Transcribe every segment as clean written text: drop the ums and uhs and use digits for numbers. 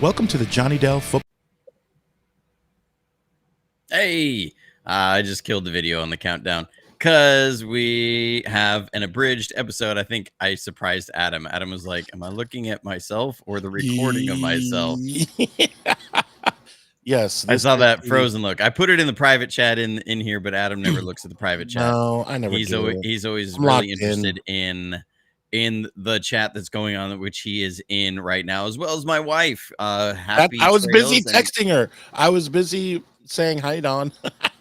Welcome to the Johnny Dell Football. Hey, I just killed the video on the countdown because we have an abridged episode. I think I surprised Adam. Adam was like, "Am I looking at myself or the recording of myself?" Yes, I saw that frozen look. I put it in the private chat in here, but Adam never looks at the private chat. No, I never do. He's always I'm really locked interested in the chat that's going on, which he is in right now, as well as my wife. Happy I was busy trails and texting her. I was busy saying hi, Don.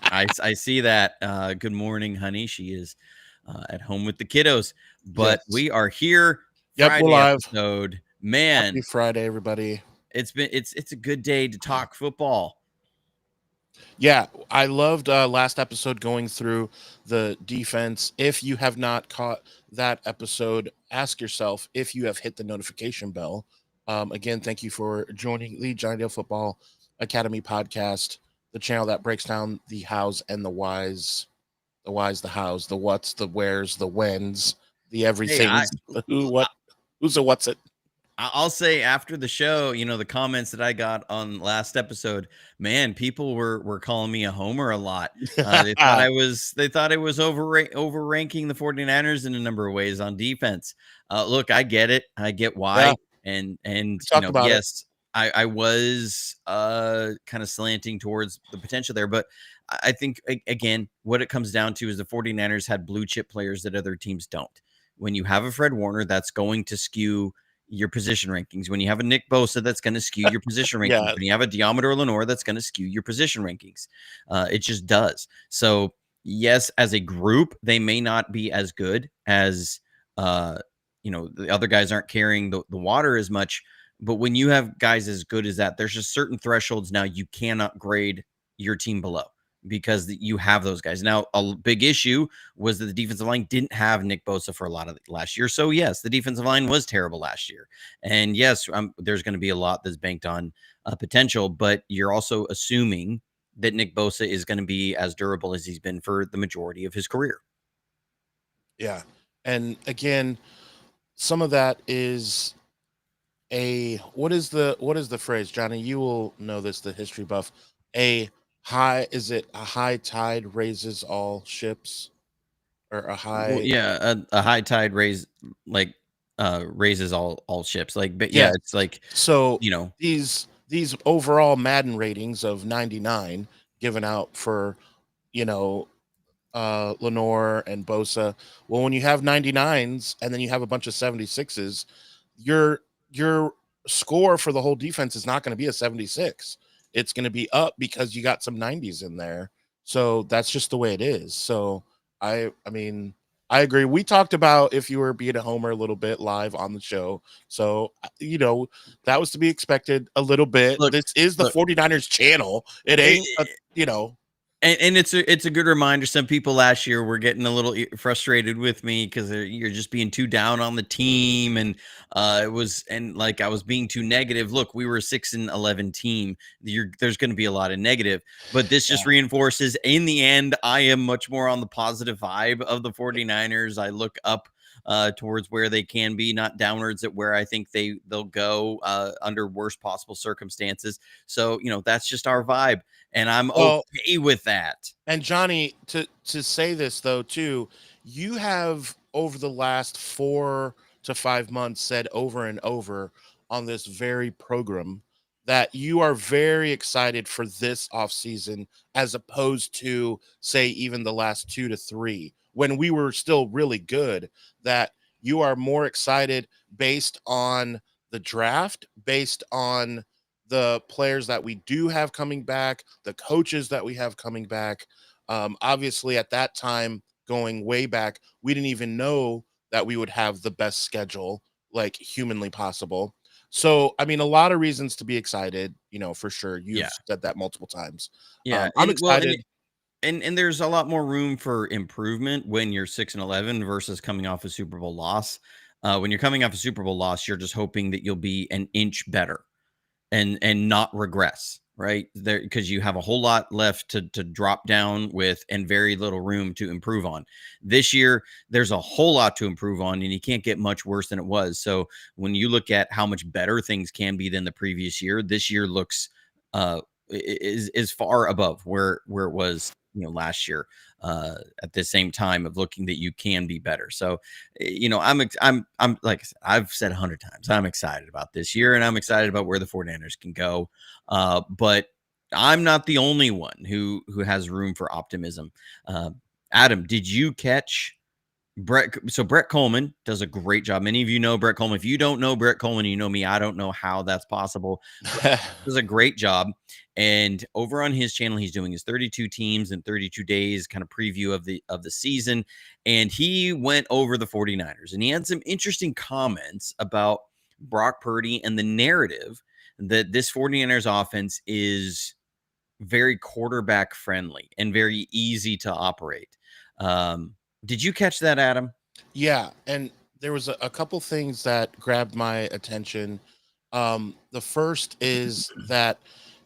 I see that. Good morning, honey. She is at home with the kiddos, but Yes. we are here. Yep, Friday we're live. episode. Man, Happy Friday, everybody. it's a good day to talk football. Yeah, I loved last episode going through the defense. If you have not caught that episode, ask yourself if you have hit the notification bell. Again, thank you for joining the Johnny Dale Football Academy podcast, the channel that breaks down the hows and the whys, the whys, the hows, the whats, the wheres, the whens, the everythings, the who, what, who's a what's it. I'll say after the show, the comments that I got on last episode, man, people were calling me a homer a lot. They thought I was overranking the 49ers in a number of ways on defense. Look, I get it. I get why. Yeah. And yes, I was kind of slanting towards the potential there, but I think again, what it comes down to is the 49ers had blue chip players that other teams don't. When you have a Fred Warner, that's going to skew your position rankings. When you have a Nick Bosa, that's going to skew your position rankings. Yeah. When you have a Diameter Lenore, that's going to skew your position rankings. It just does. So yes, as a group, they may not be as good as, the other guys aren't carrying the water as much. But when you have guys as good as that, there's just certain thresholds now you cannot grade your team below, because you have those guys. Now, a big issue was that the defensive line didn't have Nick Bosa for a lot of last year. So, yes, the defensive line was terrible last year. And, yes, there's going to be a lot that's banked on potential, but you're also assuming that Nick Bosa is going to be as durable as he's been for the majority of his career. Yeah. And, again, some of that is what is the phrase, Johnny? You will know this, the history buff. Is it a high tide raises all ships, or a high? Well, yeah, a high tide raises all ships. Like, but yeah, it's like, so these overall Madden ratings of 99 given out for Lenore and Bosa. Well, when you have 99s and then you have a bunch of 76s, your score for the whole defense is not going to be a 76. It's going to be up because you got some 90s in there. So that's just the way it is. So I mean, I agree. We talked about if you were being a homer a little bit live on the show. So, that was to be expected a little bit. This is the 49ers channel. It ain't, And it's a good reminder. Some people last year were getting a little frustrated with me because you're just being too down on the team, and I was being too negative. Look, we were a 6-11 team. There's going to be a lot of negative, but this just reinforces. In the end, I am much more on the positive vibe of the 49ers. I look up towards where they can be, not downwards at where I think they'll go under worst possible circumstances. So that's just our vibe. And I'm okay with that. And Johnny, to say this though too, you have over the last 4 to 5 months said over and over on this very program that you are very excited for this offseason as opposed to, say, even the last 2 to 3 when we were still really good, that you are more excited based on the draft, based on the players that we do have coming back, the coaches that we have coming back. Obviously, at that time, going way back, we didn't even know that we would have the best schedule, like humanly possible. So, I mean, a lot of reasons to be excited, for sure. You've said that multiple times. Yeah, I'm excited. And there's a lot more room for improvement when you're 6-11 versus coming off a Super Bowl loss. When you're coming off a Super Bowl loss, you're just hoping that you'll be an inch better and not regress, right? There, because you have a whole lot left to drop down with and very little room to improve on. This year, there's a whole lot to improve on, and you can't get much worse than it was. So when you look at how much better things can be than the previous year, this year looks uh is far above where it was, last year, at the same time of looking that you can be better. So I'm like I said, I've said 100 times, I'm excited about this year, and I'm excited about where the 49ers can go. But I'm not the only one who has room for optimism. uh, Adam, did you catch Brett? So Brett Coleman does a great job. Many of you know Brett Coleman. If you don't know Brett Coleman, you know me. I don't know how that's possible. Does a great job. And over on his channel, he's doing his 32 teams in 32 days kind of preview of the season. And he went over the 49ers, and he had some interesting comments about Brock Purdy and the narrative that this 49ers offense is very quarterback friendly and very easy to operate. Did you catch that, Adam? Yeah, and there was a couple things that grabbed my attention. The first is that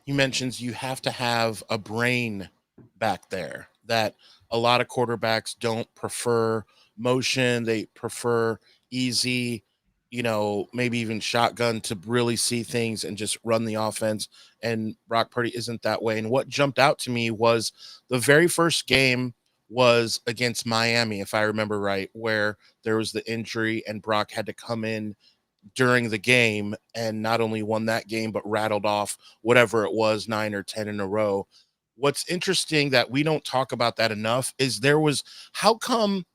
you mentions you have to have a brain back there. That a lot of quarterbacks don't prefer motion; they prefer easy, maybe even shotgun to really see things and just run the offense. And Brock Purdy isn't that way. And what jumped out to me was the very first game was against Miami, if I remember right, where there was the injury and Brock had to come in during the game and not only won that game, but rattled off whatever it was, 9 or 10 in a row. What's interesting that we don't talk about that enough is how come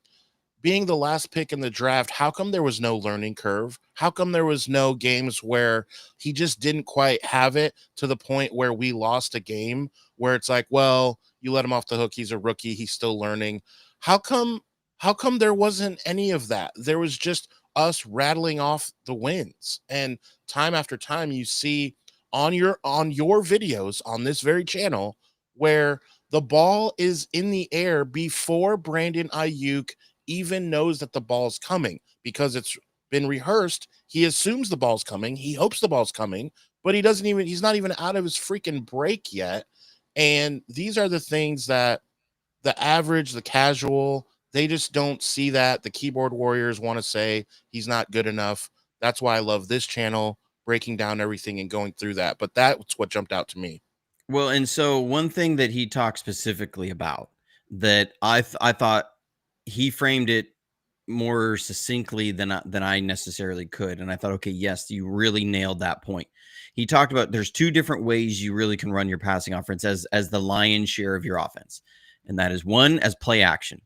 being the last pick in the draft, how come there was no learning curve? How come there was no games where he just didn't quite have it to the point where we lost a game where it's like, well, you let him off the hook, he's a rookie, he's still learning. How come how come there wasn't any of that? There was just us rattling off the wins. And time after time you see on your videos on this very channel where the ball is in the air before Brandon Ayuk even knows that the ball's coming because it's been rehearsed. He assumes the ball's coming. He hopes the ball's coming, but he's not even out of his freaking break yet. And these are the things that the average, the casual, they just don't see that. The keyboard warriors want to say he's not good enough. That's why I love this channel, breaking down everything and going through that. But that's what jumped out to me. Well, and so one thing that he talked specifically about that I thought he framed it more succinctly than I necessarily could, and I thought, okay, yes, you really nailed that point. He talked about there's two different ways you really can run your passing offense as the lion's share of your offense, and that is one as play action,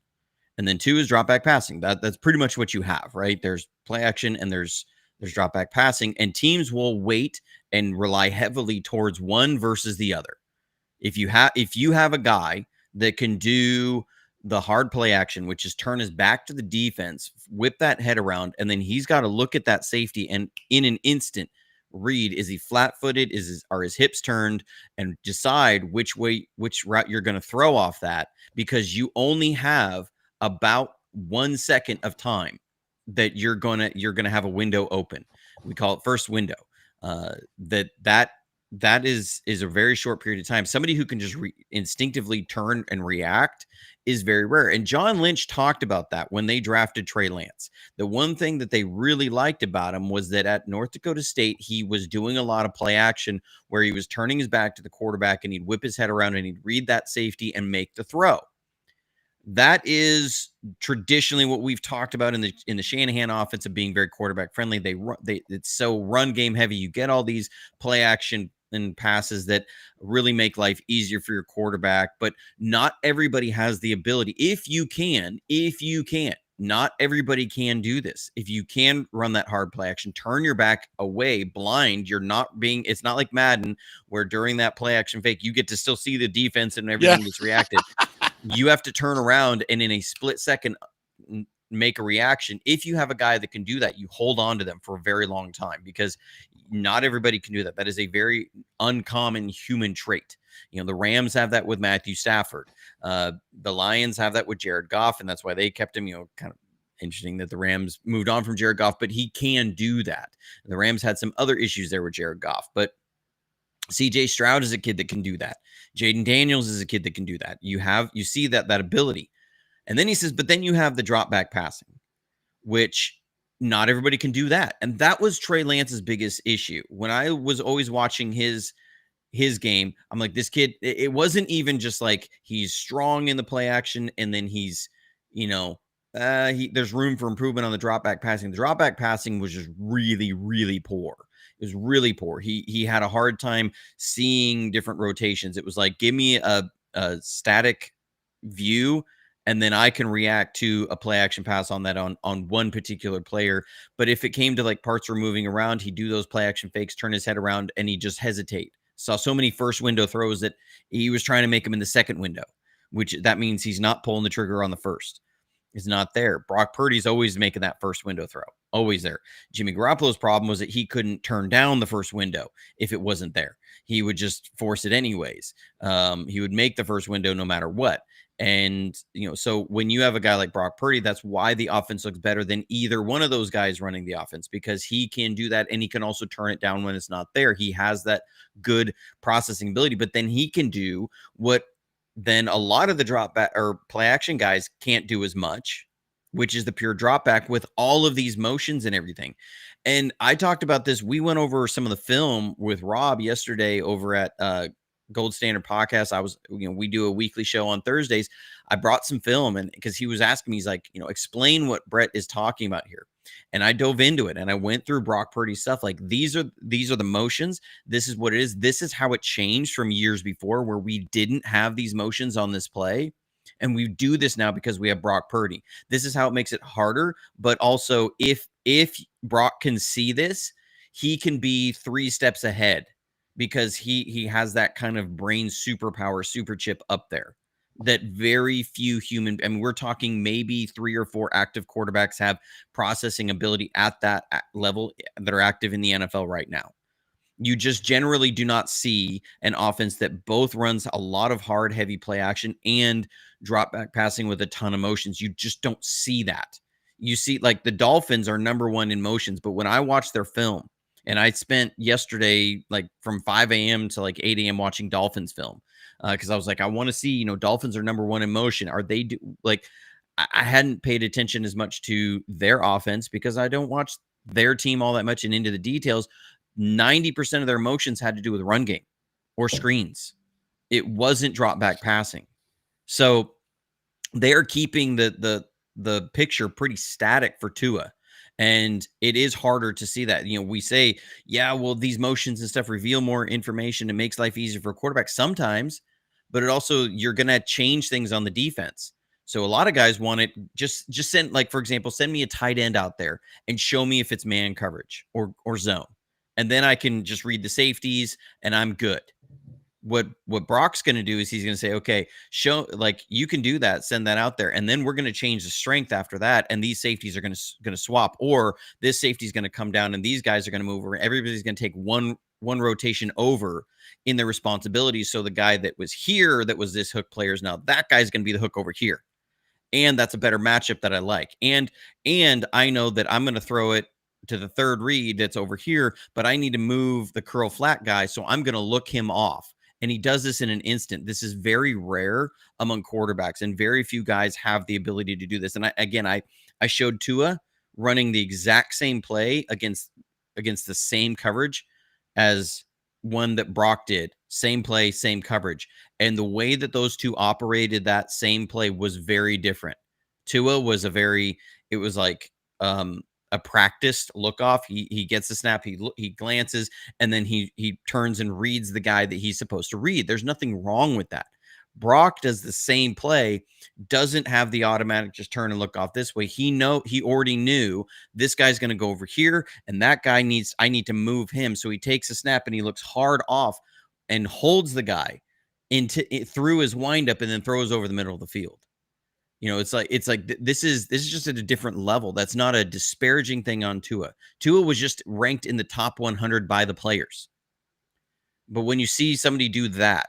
and then two is drop back passing. That's pretty much what you have, right? There's play action and there's drop back passing, and teams will wait and rely heavily towards one versus the other. If you have a guy that can do the hard play action, which is turn his back to the defense, whip that head around, and then he's got to look at that safety and in an instant read, is he flat-footed, are his hips turned, and decide which route you're going to throw off that, because you only have about 1 second of time that you're gonna have a window open. We call it first window. That is a very short period of time. Somebody who can just instinctively turn and react is very rare. And John Lynch talked about that when they drafted Trey Lance. The one thing that they really liked about him was that at North Dakota State, he was doing a lot of play action where he was turning his back to the quarterback and he'd whip his head around and he'd read that safety and make the throw. That is traditionally what we've talked about in the Shanahan offense of being very quarterback friendly. It's so run game heavy. You get all these play action and passes that really make life easier for your quarterback, but not everybody has the ability. If you can, not everybody can do this. If you can run that hard play action, turn your back away blind, it's not like Madden where during that play action fake, you get to still see the defense and everything that's reacted. You have to turn around and in a split second make a reaction. If you have a guy that can do that, you hold on to them for a very long time, because not everybody can do that. That is a very uncommon human trait. The Rams have that with Matthew Stafford. The Lions have that with Jared Goff, and that's why they kept him. Kind of interesting that the Rams moved on from Jared Goff, but he can do that. The Rams had some other issues there with Jared Goff, but CJ Stroud is a kid that can do that. Jaden Daniels is a kid that can do that. You see that ability. And then he says, but then you have the drop back passing, which not everybody can do that. And that was Trey Lance's biggest issue. When I was always watching his game, I'm like, this kid, it wasn't even just like he's strong in the play action and then he's, you know, there's room for improvement on the drop back passing. The drop back passing was just really, really poor. It was really poor. He had a hard time seeing different rotations. It was like, give me a static view and then I can react to a play action pass on that on one particular player. But if it came to like parts were moving around, he'd do those play action fakes, turn his head around, and he'd just hesitate. Saw so many first window throws that he was trying to make them in the second window, which that means he's not pulling the trigger on the first. It's not there. Brock Purdy's always making that first window throw, always there. Jimmy Garoppolo's problem was that he couldn't turn down the first window if it wasn't there. He would just force it anyways. He would make the first window no matter what. And, you know, so when you have a guy like Brock Purdy, that's why the offense looks better than either one of those guys running the offense, because he can do that and he can also turn it down when it's not there. He has that good processing ability, but then he can do what then a lot of the drop back or play action guys can't do as much, which is the pure drop back with all of these motions and everything. And I talked about this. We went over some of the film with Rob yesterday over at Gold Standard Podcast. We do a weekly show on Thursdays. I brought some film, and because he was asking me, he's like, explain what Brett is talking about here. And I dove into it and I went through Brock Purdy's stuff. Like these are the motions. This is what it is. This is how it changed from years before where we didn't have these motions on this play. And we do this now because we have Brock Purdy. This is how it makes it harder. But also if Brock can see this, he can be 3 steps ahead because he has that kind of brain superpower, super chip up there that very few human, I mean, we're talking maybe 3 or 4 active quarterbacks have processing ability at that level that are active in the NFL right now. You just generally do not see an offense that both runs a lot of hard, heavy play action and drop back passing with a ton of motions. You just don't see that. You see, like the Dolphins are number 1 in motions, but when I watch their film, and I spent yesterday like from 5 a.m. to like 8 a.m. watching Dolphins film because I was like, I want to see, Dolphins are number 1 in motion. Are they like? I hadn't paid attention as much to their offense because I don't watch their team all that much and into the details. 90% of their motions had to do with run game or screens. It wasn't drop back passing. So they are keeping the picture pretty static for Tua. And it is harder to see that. We say, yeah, well, these motions and stuff reveal more information. It makes life easier for a quarterback sometimes, but it also, you're going to change things on the defense. So a lot of guys want it just send, like, for example, send me a tight end out there and show me if it's man coverage or zone. And then I can just read the safeties and I'm good. What Brock's going to do is he's going to say, okay, show, like, you can do that, send that out there. And then we're going to change the strength after that. And these safeties are going to swap, or this safety is going to come down and these guys are going to move over. Everybody's going to take one rotation over in their responsibilities. So the guy that was here, that was this hook player, is now that guy's going to be the hook over here. And that's a better matchup that I like. And I know that I'm going to throw it to the third read that's over here, but I need to move the curl flat guy. So I'm going to look him off. And he does this in an instant. This is very rare among quarterbacks, and very few guys have the ability to do this. And I showed Tua running the exact same play against the same coverage as one that Brock did. Same play, same coverage. And the way that those two operated that same play was very different. Tua was it was like a practiced look off. He gets the snap, he glances, and then he turns and reads the guy that he's supposed to read. There's nothing wrong with that. Brock does the same play, doesn't have the automatic just turn and look off this way. He already knew this guy's going to go over here, and that guy I need to move him. So he takes a snap and he looks hard off and holds the guy through his windup and then throws over the middle of the field. It's like this is just at a different level. That's not a disparaging thing on Tua. Tua was just ranked in the top 100 by the players. But when you see somebody do that,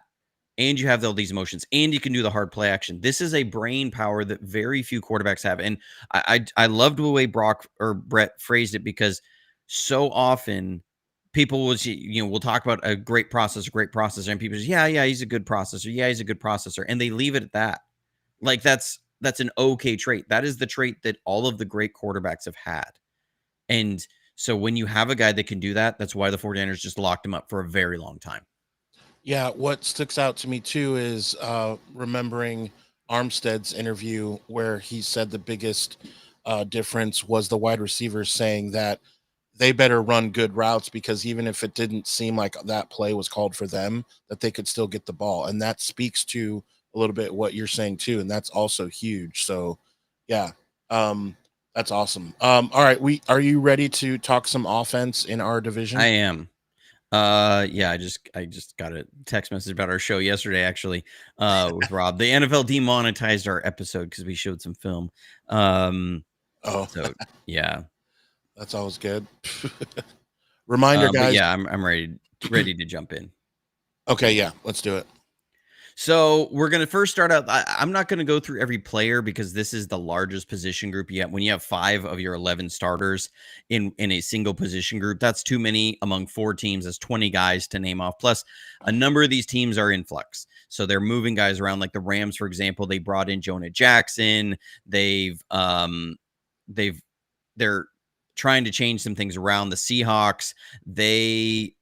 and you have all these motions, and you can do the hard play action, this is a brain power that very few quarterbacks have. And I loved the way Brett phrased it, because so often people will, we'll talk about a great processor, and people say, yeah, he's a good processor. Yeah, he's a good processor. And they leave it at that. Like that's an okay trait. That is the trait that all of the great quarterbacks have had. And so when you have a guy that can do that, that's why the 49ers just locked him up for a very long time. Yeah, what sticks out to me too is remembering Armstead's interview where he said the biggest difference was the wide receivers saying that they better run good routes because even if it didn't seem like that play was called for them, that they could still get the ball. And that speaks to a little bit what you're saying too. And that's also huge. So yeah, um, that's awesome. All right. Are you ready to talk some offense in our I division? am. Yeah, I just got a text message about our show yesterday, actually, with Rob. The NFL demonetized our episode because we showed some film. Oh, So yeah. that's always good. Reminder, But guys. yeah, I'm ready to jump in. Okay, yeah, let's do it. So we're gonna first start out. I'm not gonna go through every player because this is the largest position group yet. When you have 5 of your 11 starters in a single position group, that's too many among 4 teams. That's 20 guys to name off. Plus, a number of these teams are in flux, so they're moving guys around. Like the Rams, for example, they brought in Jonah Jackson. They've they're trying to change some things around. The Seahawks, they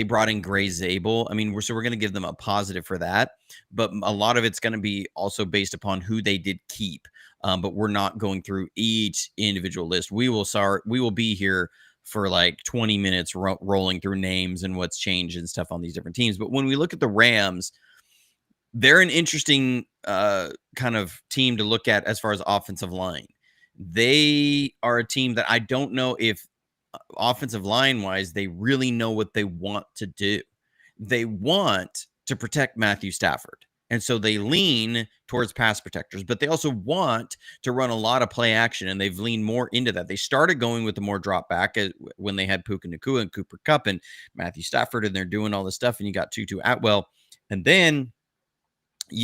brought in Gray Zabel. I mean, we're going to give them a positive for that, but a lot of it's going to be also based upon who they did keep. But we're not going through each individual list. We will be here for like 20 minutes rolling through names and what's changed and stuff on these different teams. But when we look at the Rams, they're an interesting kind of team to look at as far as offensive line. They are a team that I don't know if offensive line wise, they really know what they want to do. They want to protect Matthew Stafford. And so they lean towards pass protectors, but they also want to run a lot of play action, and they've leaned more into that. They started going with the more drop back when they had Puka Nacua and Cooper Kupp and Matthew Stafford, and they're doing all this stuff, and you got Tutu Atwell. And then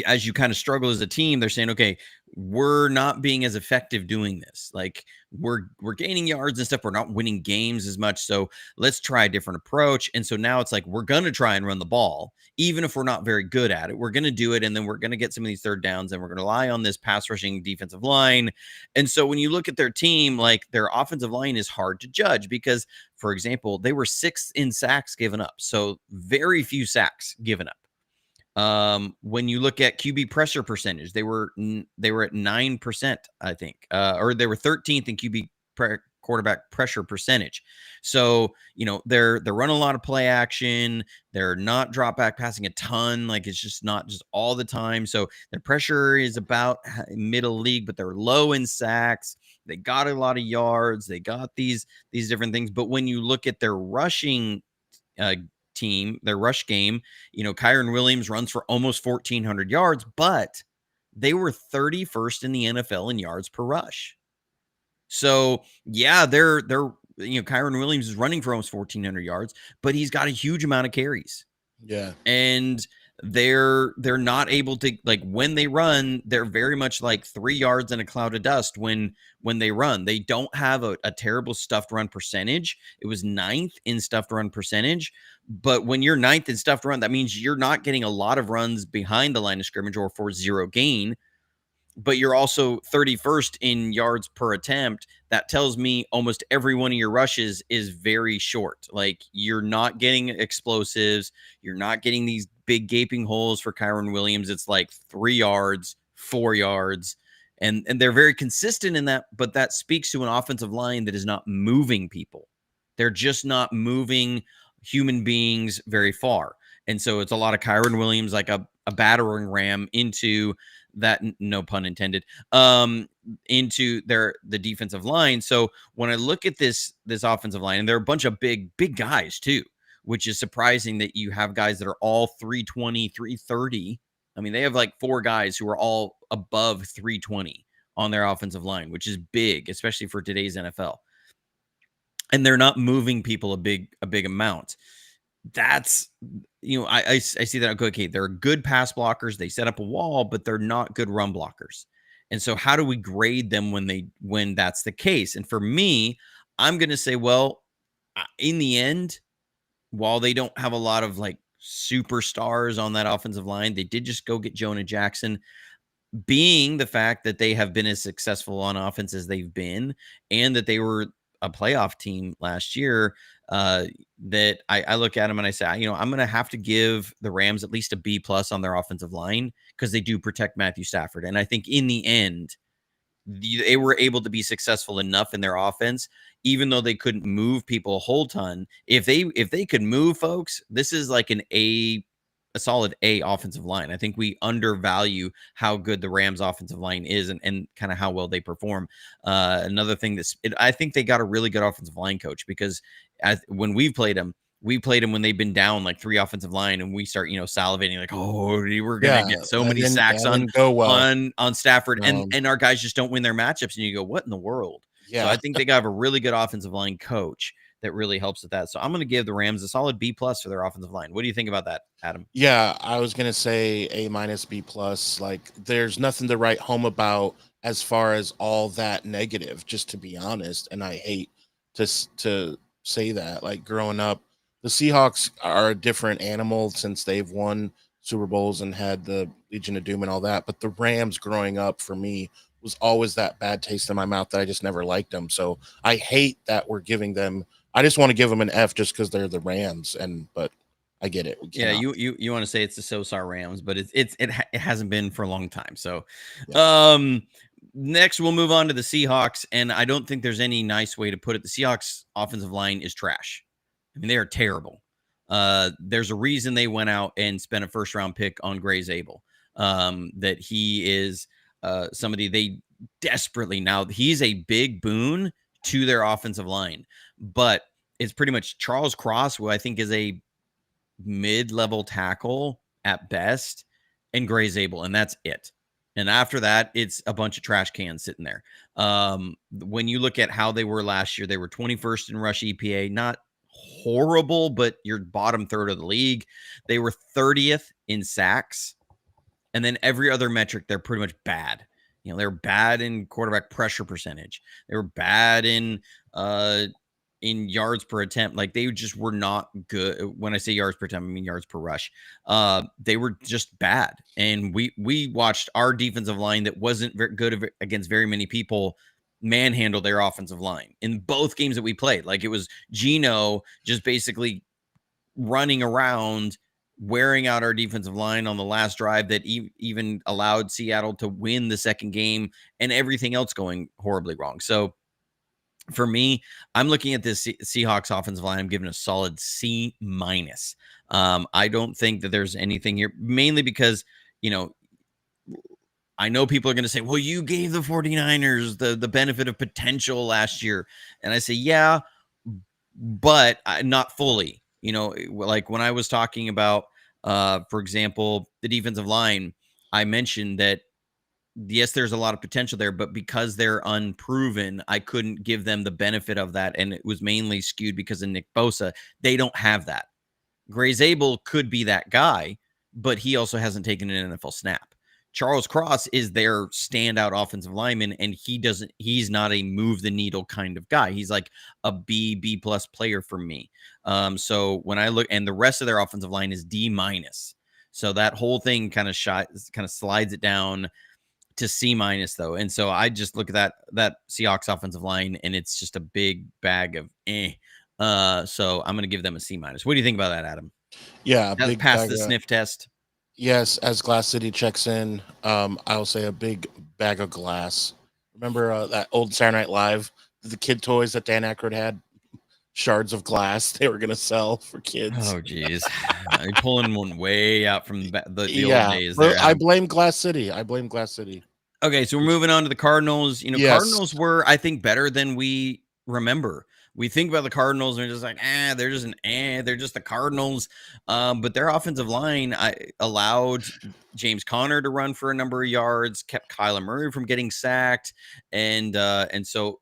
as you kind of struggle as a team, they're saying, okay, we're not being as effective doing this. Like we're gaining yards and stuff. We're not winning games as much. So let's try a different approach. And so now it's like, we're going to try and run the ball, even if we're not very good at it. We're going to do it. And then we're going to get some of these third downs, and we're going to rely on this pass rushing defensive line. And so when you look at their team, like their offensive line is hard to judge because, for example, they were 6th in sacks given up. So very few sacks given up. When you look at QB pressure percentage, they were at 9%, I think, or they were 13th in QB quarterback pressure percentage. So they're running a lot of play action. They're not drop back passing a ton. Like it's just not just all the time. So their pressure is about middle league, but they're low in sacks. They got a lot of yards. They got these different things. But when you look at their rushing team, their rush game, Kyron Williams runs for almost 1,400 yards, but they were 31st in the NFL in yards per rush. So yeah, they're Kyron Williams is running for almost 1,400 yards, but he's got a huge amount of carries. Yeah. And they're not able to, like, when they run, they're very much like 3 yards in a cloud of dust when they run. They don't have a terrible stuffed run percentage. It was 9th in stuffed run percentage. But when you're 9th in stuffed run, that means you're not getting a lot of runs behind the line of scrimmage or for zero gain, but you're also 31st in yards per attempt. That tells me almost every one of your rushes is very short. Like you're not getting explosives. You're not getting these big gaping holes for Kyron Williams. It's like 3 yards, 4 yards. And they're very consistent in that, but that speaks to an offensive line that is not moving people. They're just not moving human beings very far. And so it's a lot of Kyron Williams, like a battering ram into that, no pun intended, into the defensive line. So when I look at this offensive line, and they're a bunch of big guys too, which is surprising that you have guys that are all 320, 330. I mean, they have like 4 guys who are all above 320 on their offensive line, which is big, especially for today's NFL. And they're not moving people a big amount. That's, I see that. Okay, they're good pass blockers. They set up a wall, but they're not good run blockers. And so how do we grade them when that's the case? And for me, I'm going to say, well, in the end, while they don't have a lot of like superstars on that offensive line, they did just go get Jonah Jackson. Being the fact that they have been as successful on offense as they've been, and that they were a playoff team last year, that I look at them and I say, I'm going to have to give the Rams at least a B plus on their offensive line because they do protect Matthew Stafford. And I think in the end, they were able to be successful enough in their offense, even though they couldn't move people a whole ton. If they could move folks, this is like a solid A offensive line. I think we undervalue how good the Rams offensive line is and kind of how well they perform. Another thing I think they got a really good offensive line coach, because when we played them when they've been down like 3 offensive line, and we start, salivating like, oh, we're gonna Yeah, get so many sacks that didn't go well. on Stafford, Um, and our guys just don't win their matchups, and you go, what in the world? So yeah, I think they got a really good offensive line coach that really helps with that. So I'm going to give the Rams a solid B plus for their offensive line. What do you think about that, Adam? yeah. I was gonna say A minus B plus. Like, there's nothing to write home about as far as all that negative. Just to be honest, and I hate to say that. Like, growing up, the Seahawks are a different animal since they've won Super Bowls and had the Legion of Doom and all that. But the Rams, growing up, for me, was always that bad taste in my mouth that I just never liked them. So I hate that we're giving them. I just want to give them an F just because they're the Rams. But I get it. We Yeah, cannot. you want to say it's the SoSar Rams, but it hasn't been for a long time. So, Yeah. next we'll move on to the Seahawks, and I don't think there's any nice way to put it. The Seahawks offensive line is trash. I mean, they are terrible. There's a reason they went out and spent a first round pick on Gray Zabel. That he is somebody they desperately, now he's a big boon to their offensive line, but it's pretty much Charles Cross, who I think is a mid-level tackle at best, and Gray Zabel, and that's it. And after that, it's a bunch of trash cans sitting there. When you look at how they were last year, they were 21st in rush EPA, not horrible, but you're bottom third of the league. They were 30th in sacks, and then every other metric, they're pretty much bad. They're bad in quarterback pressure percentage. They were bad in yards per attempt. Like, they just were not good. When I say yards per attempt, I mean yards per rush. They were just bad. And we watched our defensive line that wasn't very good against very many people manhandle their offensive line in both games that we played. Like, it was Geno just basically running around, wearing out our defensive line on the last drive that even allowed Seattle to win the second game, and everything else going horribly wrong. So for me, I'm looking at this Seahawks offensive line. I'm giving a solid C minus. I don't think that there's anything here, mainly because, I know people are going to say, well, you gave the 49ers the benefit of potential last year. And I say, yeah, but not fully. Like when I was talking about, for example, the defensive line, I mentioned that, yes, there's a lot of potential there, but because they're unproven, I couldn't give them the benefit of that. And it was mainly skewed because of Nick Bosa. They don't have that. Gray Zabel could be that guy, but he also hasn't taken an NFL snap. Charles Cross is their standout offensive lineman, and he's not a move the needle kind of guy. He's like a B plus player for me. So when I look, and the rest of their offensive line is D minus. So that whole thing kind of slides it down to C minus, though. And so I just look at that Seahawks offensive line, and it's just a big bag of eh. So I'm going to give them a C minus. What do you think about that, Adam? Yeah, That's big past bag the of, sniff test. yes, as Glass City checks in, I'll say a big bag of glass. Remember that old Saturday Night Live, the kid toys that Dan Aykroyd had, shards of glass they were gonna sell for kids. Oh, geez. You're pulling one way out from the old Yeah, days there, but I Adam. blame Glass City. I blame Glass City. Okay, so we're moving on to the Cardinals. Yes, Cardinals were, I think, better than we remember. We think about the Cardinals and we're just like, they're just the Cardinals. But their offensive line allowed James Conner to run for a number of yards, kept Kyler Murray from getting sacked. And so,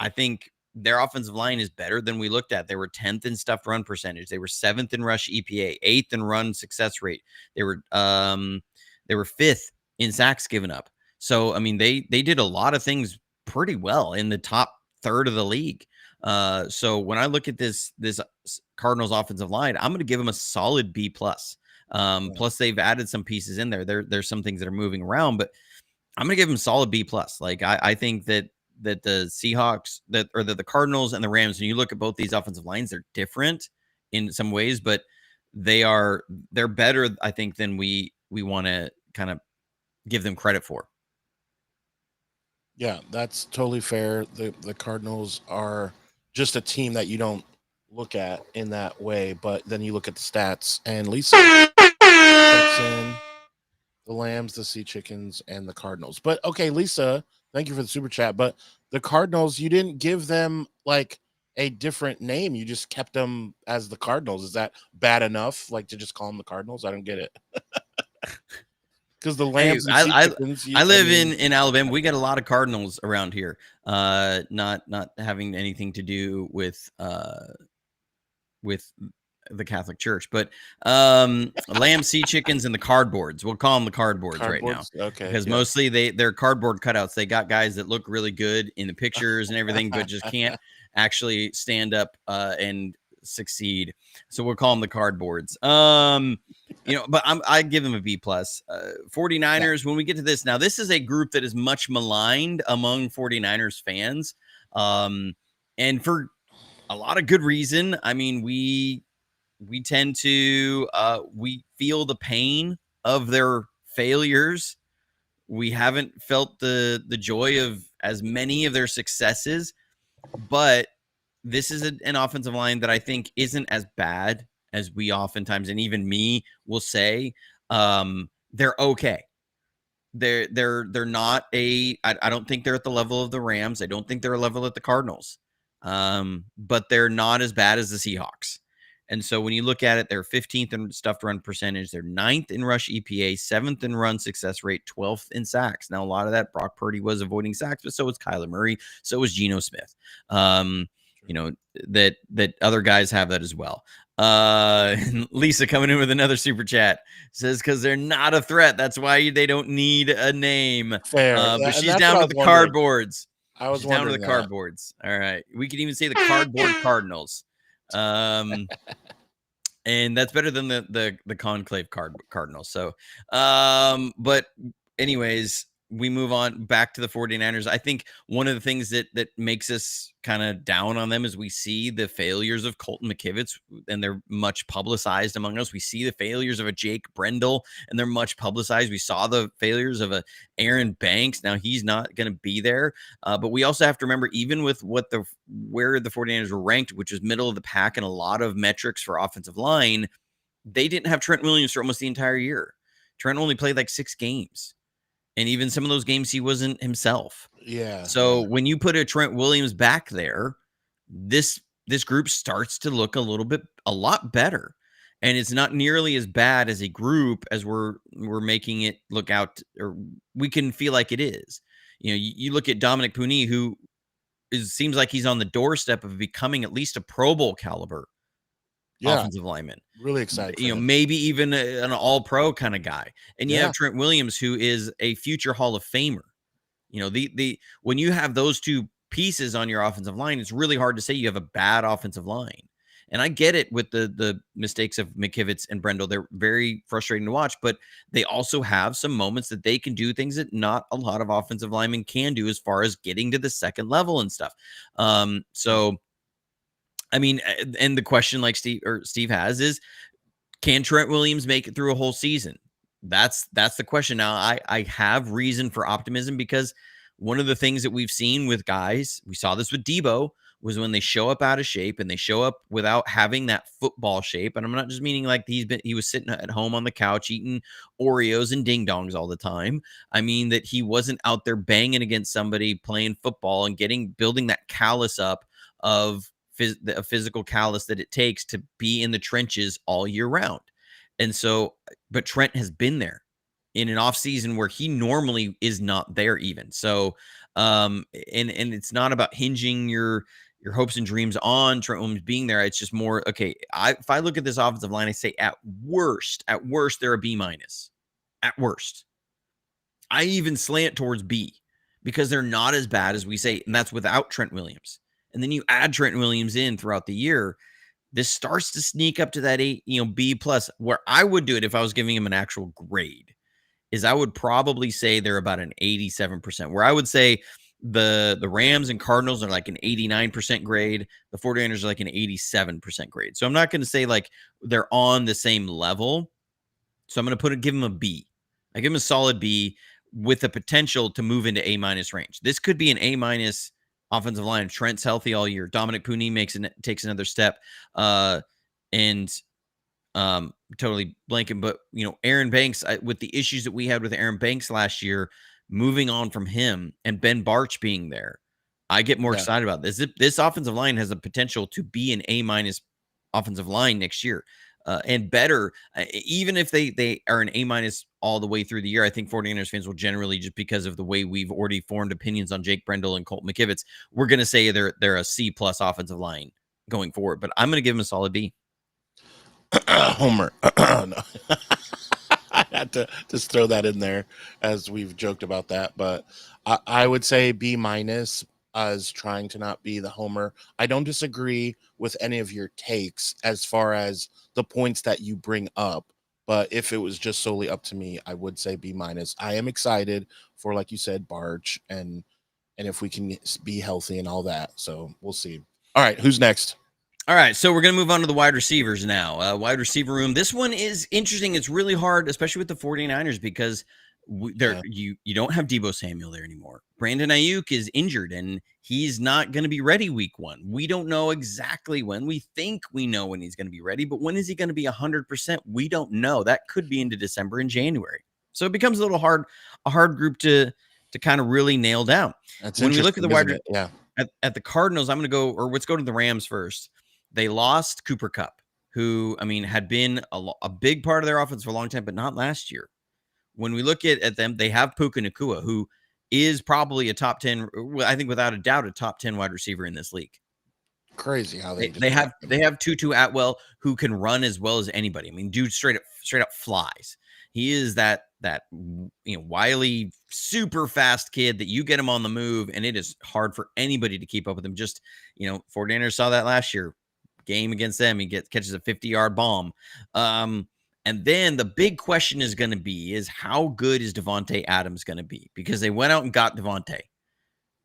I think their offensive line is better than we looked at. They were 10th in stuffed run percentage. They were 7th in rush EPA, 8th in run success rate. They were 5th in sacks given up. So, I mean, they did a lot of things pretty well in the top third of the league. So when I look at this Cardinals offensive line, I'm going to give them a solid B plus. Plus they've added some pieces in there. There's some things that are moving around, but I'm going to give them solid B plus. Like I think that the Seahawks the Cardinals and the Rams, when you look at both these offensive lines, they're different in some ways, but they're better, I think, than we want to kind of give them credit for. Yeah, that's totally fair. The Cardinals are just a team that you don't look at in that way, but then you look at the stats and Lisa puts in the Lambs, the Sea Chickens, and the Cardinals. But okay, Lisa, thank you for the super chat. But the Cardinals, you didn't give them like a different name. You just kept them as the Cardinals. Is that bad enough? Like to just call them the Cardinals? I don't get it. Because the Lambs and Sea Chickens. I live in Alabama. We got a lot of Cardinals around here. Not having anything to do with the Catholic Church, but lamb, sea chickens, and the cardboards. We'll call them the cardboards right now. Okay. Because mostly they're cardboard cutouts. They got guys that look really good in the pictures and everything, but just can't actually stand up and succeed. So we'll call them the cardboards. But I give them a B plus. 49ers, when we get to this, now this is a group that is much maligned among 49ers fans. And for a lot of good reason. I mean, we tend to we feel the pain of their failures. We haven't felt the joy of as many of their successes, but this is an offensive line that I think isn't as bad as we oftentimes, and even me will say, they're okay. They're not I don't think they're at the level of the Rams. I don't think they're a level at the Cardinals. But they're not as bad as the Seahawks. And so when you look at it, they're 15th in stuffed run percentage. They're 9th in rush EPA, 7th in run success rate, 12th in sacks. Now, a lot of that, Brock Purdy was avoiding sacks, but so was Kyler Murray. So was Geno Smith. That other guys have that as well. Lisa coming in with another super chat says, because they're not a threat. That's why they don't need a name. Fair. But she's down with the cardboards. I was down to the that. cardboards. All right. We could even say the cardboard Cardinals. And that's better than the conclave Cardinals. So, but anyways, we move on back to the 49ers. I think one of the things that makes us kind of down on them is we see the failures of Colton McKivitz, and they're much publicized among us. We see the failures of a Jake Brendel, and they're much publicized. We saw the failures of a Aaron Banks. Now he's not going to be there, but we also have to remember, even with where the 49ers were ranked, which is middle of the pack in a lot of metrics for offensive line, they didn't have Trent Williams for almost the entire year. Trent only played like 6 games. And even some of those games, he wasn't himself. Yeah. So when you put a Trent Williams back there, this group starts to look a lot better. And it's not nearly as bad as a group as we're making it look out, or we can feel like it is. You look at Dominic Puni, who seems like he's on the doorstep of becoming at least a Pro Bowl caliber offensive lineman. Really excited. Maybe even an all-pro kind of guy. And you have Trent Williams, who is a future Hall of Famer. When you have those two pieces on your offensive line, it's really hard to say you have a bad offensive line. And I get it with the mistakes of McKivitz and Brendel. They're very frustrating to watch, but they also have some moments that they can do things that not a lot of offensive linemen can do, as far as getting to the second level and stuff. So I mean, and the question, like Steve has, is, can Trent Williams make it through a whole season? That's the question. Now, I have reason for optimism, because one of the things that we've seen with guys, we saw this with Debo, was when they show up out of shape and they show up without having that football shape. And I'm not just meaning like he was sitting at home on the couch eating Oreos and ding dongs all the time. I mean that he wasn't out there banging against somebody, playing football, and building that callus up of a physical callus that it takes to be in the trenches all year round. And so, but Trent has been there in an off season where he normally is not there even. So, and it's not about hinging your hopes and dreams on Trent Williams being there. It's just more, okay, if I look at this offensive line, I say at worst, they're a B minus. At worst. I even slant towards B. because they're not as bad as we say, and that's without Trent Williams. And then you add Trent Williams in throughout the year, this starts to sneak up to that 8, B plus. Where I would do it if I was giving him an actual grade is I would probably say they're about an 87%, where I would say the Rams and Cardinals are like an 89% grade. The 49ers are like an 87% grade. So I'm not going to say like they're on the same level. So I'm going to give them a B. I give them a solid B with the potential to move into A minus range. This could be an A minus offensive line. Trent's healthy all year. Dominic Puni takes another step. And totally blanking, but Aaron Banks, with the issues that we had with Aaron Banks last year, moving on from him and Ben Barch being there, I get more excited about this. This offensive line has a potential to be an A minus offensive line next year, and better. Even if they are an A minus all the way through the year, I think 49ers fans will generally, just because of the way we've already formed opinions on Jake Brendel and Colt McKivitz, we're going to say they're a C plus offensive line going forward. But I'm going to give them a solid B. Homer. No. I had to just throw that in there as we've joked about that, but I would say B minus as trying to not be the homer. I don't disagree with any of your takes as far as the points that you bring up, but if it was just solely up to me, I would say B minus. I am excited for, like you said, Barch and if we can be healthy and all that. So we'll see. All right, who's next? All right, so we're going to move on to the wide receivers now. Wide receiver room. This one is interesting. It's really hard, especially with the 49ers, because you don't have Deebo Samuel there anymore. Brandon Ayuk is injured, and he's not going to be ready week 1. We don't know exactly when. We think we know when he's going to be ready, but when is he going to be 100%? We don't know. That could be into December and January. So it becomes a hard group to kind of really nail down. That's when we look at the wide, yeah, at the Cardinals, I'm going to go, or let's go to the Rams first. They lost Cooper Kupp, who, had been a big part of their offense for a long time, but not last year. When we look at them, they have Puka Nacua, who is probably a top 10, I think without a doubt, a top 10 wide receiver in this league. Crazy how they have Tutu Atwell, who can run as well as anybody. Dude straight up flies. He is that wily, super fast kid that you get him on the move, and it is hard for anybody to keep up with him. Just 49ers saw that last year. Game against them, he catches a 50-yard bomb. And then the big question is going to be is how good is Devontae Adams going to be? Because they went out and got Devontae.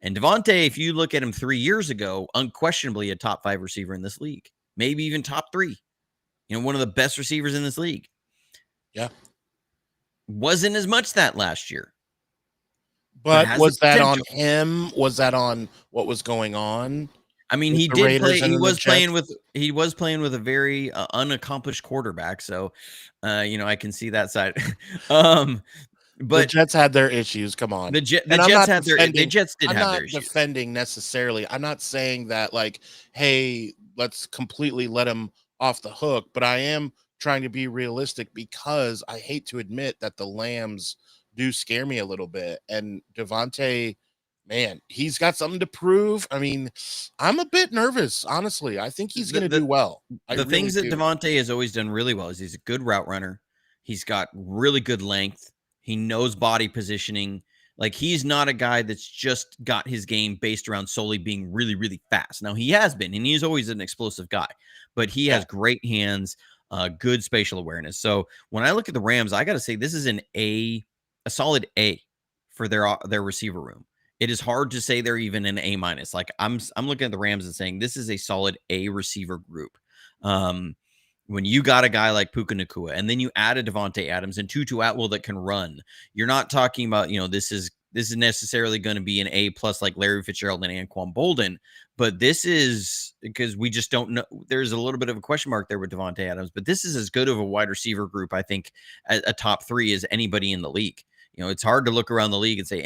And Devontae, if you look at him 3 years ago, unquestionably a top 5 receiver in this league, maybe even top 3. One of the best receivers in this league. Yeah. Wasn't as much that last year. But was that on him? Was that on what was going on? He did play. He was playing with a very unaccomplished quarterback. So, I can see that side. But the Jets had their issues. Come on, the Jets had their. The Jets did have their issues. I'm not defending necessarily. I'm not saying that like, hey, let's completely let him off the hook. But I am trying to be realistic because I hate to admit that the Lambs do scare me a little bit, and Devontae. Man, he's got something to prove. I'm a bit nervous, honestly. I think he's going to do well. The things that Devontae has always done really well is he's a good route runner. He's got really good length. He knows body positioning. Like, he's not a guy that's just got his game based around solely being really, really fast. Now, he has been, and he's always an explosive guy, but he has great hands, good spatial awareness. So when I look at the Rams, I got to say this is a solid A for their receiver room. It is hard to say they're even an A minus. Like, I'm looking at the Rams and saying this is a solid A receiver group. When you got a guy like Puka Nacua, and then you add a Devontae Adams and Tutu Atwell that can run, you're not talking about this is necessarily going to be an A plus like Larry Fitzgerald and Anquan Bolden, but this is because we just don't know. There's a little bit of a question mark there with Devontae Adams, but this is as good of a wide receiver group, I think, a top 3 as anybody in the league. It's hard to look around the league and say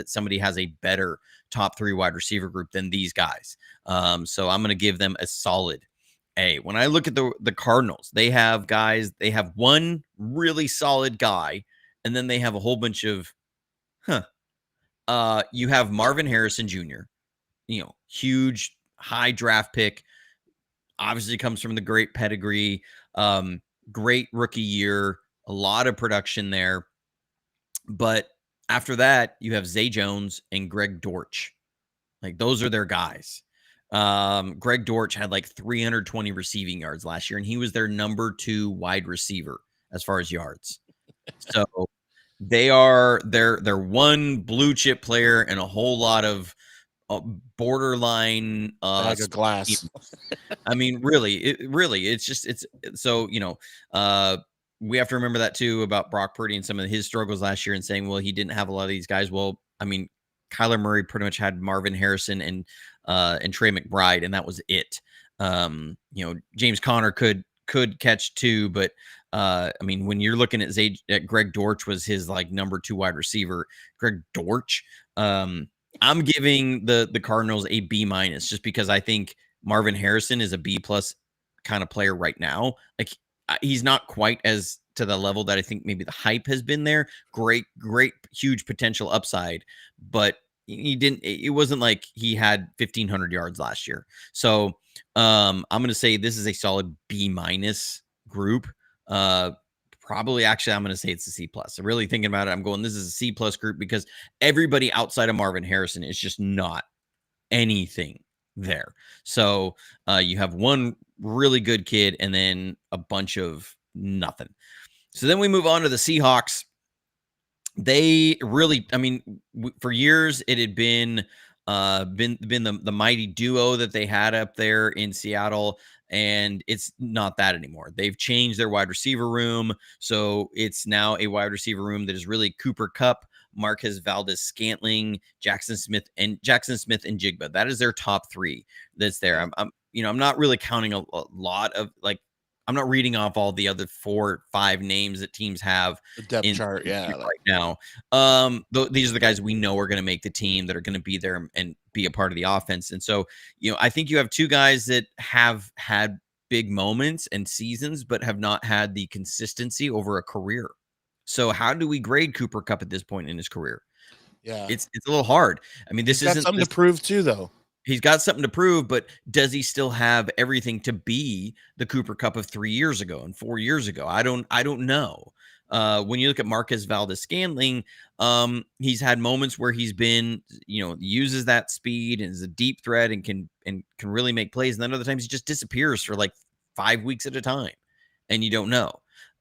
somebody has a better top 3 wide receiver group than these guys. So I'm going to give them a solid A. When I look at the Cardinals, they have one really solid guy, and then they have a whole bunch of, you have Marvin Harrison Jr., huge high draft pick, obviously comes from the great pedigree, great rookie year, a lot of production there. But After that, you have Zay Jones and Greg Dortch. Like those are their guys. Greg Dortch had like 320 receiving yards last year, and he was their number 2 wide receiver as far as yards. So they're one blue chip player and a whole lot of borderline Bag of glass. I mean, really, it's just it's so we have to remember that too about Brock Purdy and some of his struggles last year and saying, well, he didn't have a lot of these guys. Well, I mean, Kyler Murray pretty much had Marvin Harrison and Trey McBride, and that was it. James Conner could catch too, but I mean, when you're looking at Greg Dortch was his like number 2 wide receiver, Greg Dortch. I'm giving the Cardinals a B minus just because I think Marvin Harrison is a B plus kind of player right now. Like he's not quite as to the level that I think maybe the hype has been there. Great, huge potential upside, but it wasn't like he had 1,500 yards last year. So I'm going to say this is a solid B minus group. Probably actually I'm going to say it's a C plus. So really thinking about it, I'm going, this is a C plus group because everybody outside of Marvin Harrison is just not anything there. So you have one really good kid and then a bunch of nothing. So then we move on to the Seahawks. They really, I mean, for years it had been the mighty duo that they had up there in Seattle, and it's not that anymore. They've changed their wide receiver room, so it's now a wide receiver room that is really Cooper Kupp, Marquez Valdez-Scantling, Jackson Smith and Jigba. That is their top 3 that's there. I'm not really counting a lot of like. I'm not reading off all the other 4 or 5 names that teams have The depth chart, yeah, right now. These are the guys we know are going to make the team, that are going to be there and be a part of the offense. And so, I think you have 2 guys that have had big moments and seasons, but have not had the consistency over a career. So how do we grade Cooper Kupp at this point in his career? Yeah, it's a little hard. I mean, this got isn't something to prove too, though. He's got something to prove, but does he still have everything to be the Cooper Kupp of 3 years ago and 4 years ago? I don't know. When you look at Marquez Valdez-Scantling, he's had moments where he's been, uses that speed and is a deep threat and can really make plays. And then other times he just disappears for like 5 weeks at a time and you don't know.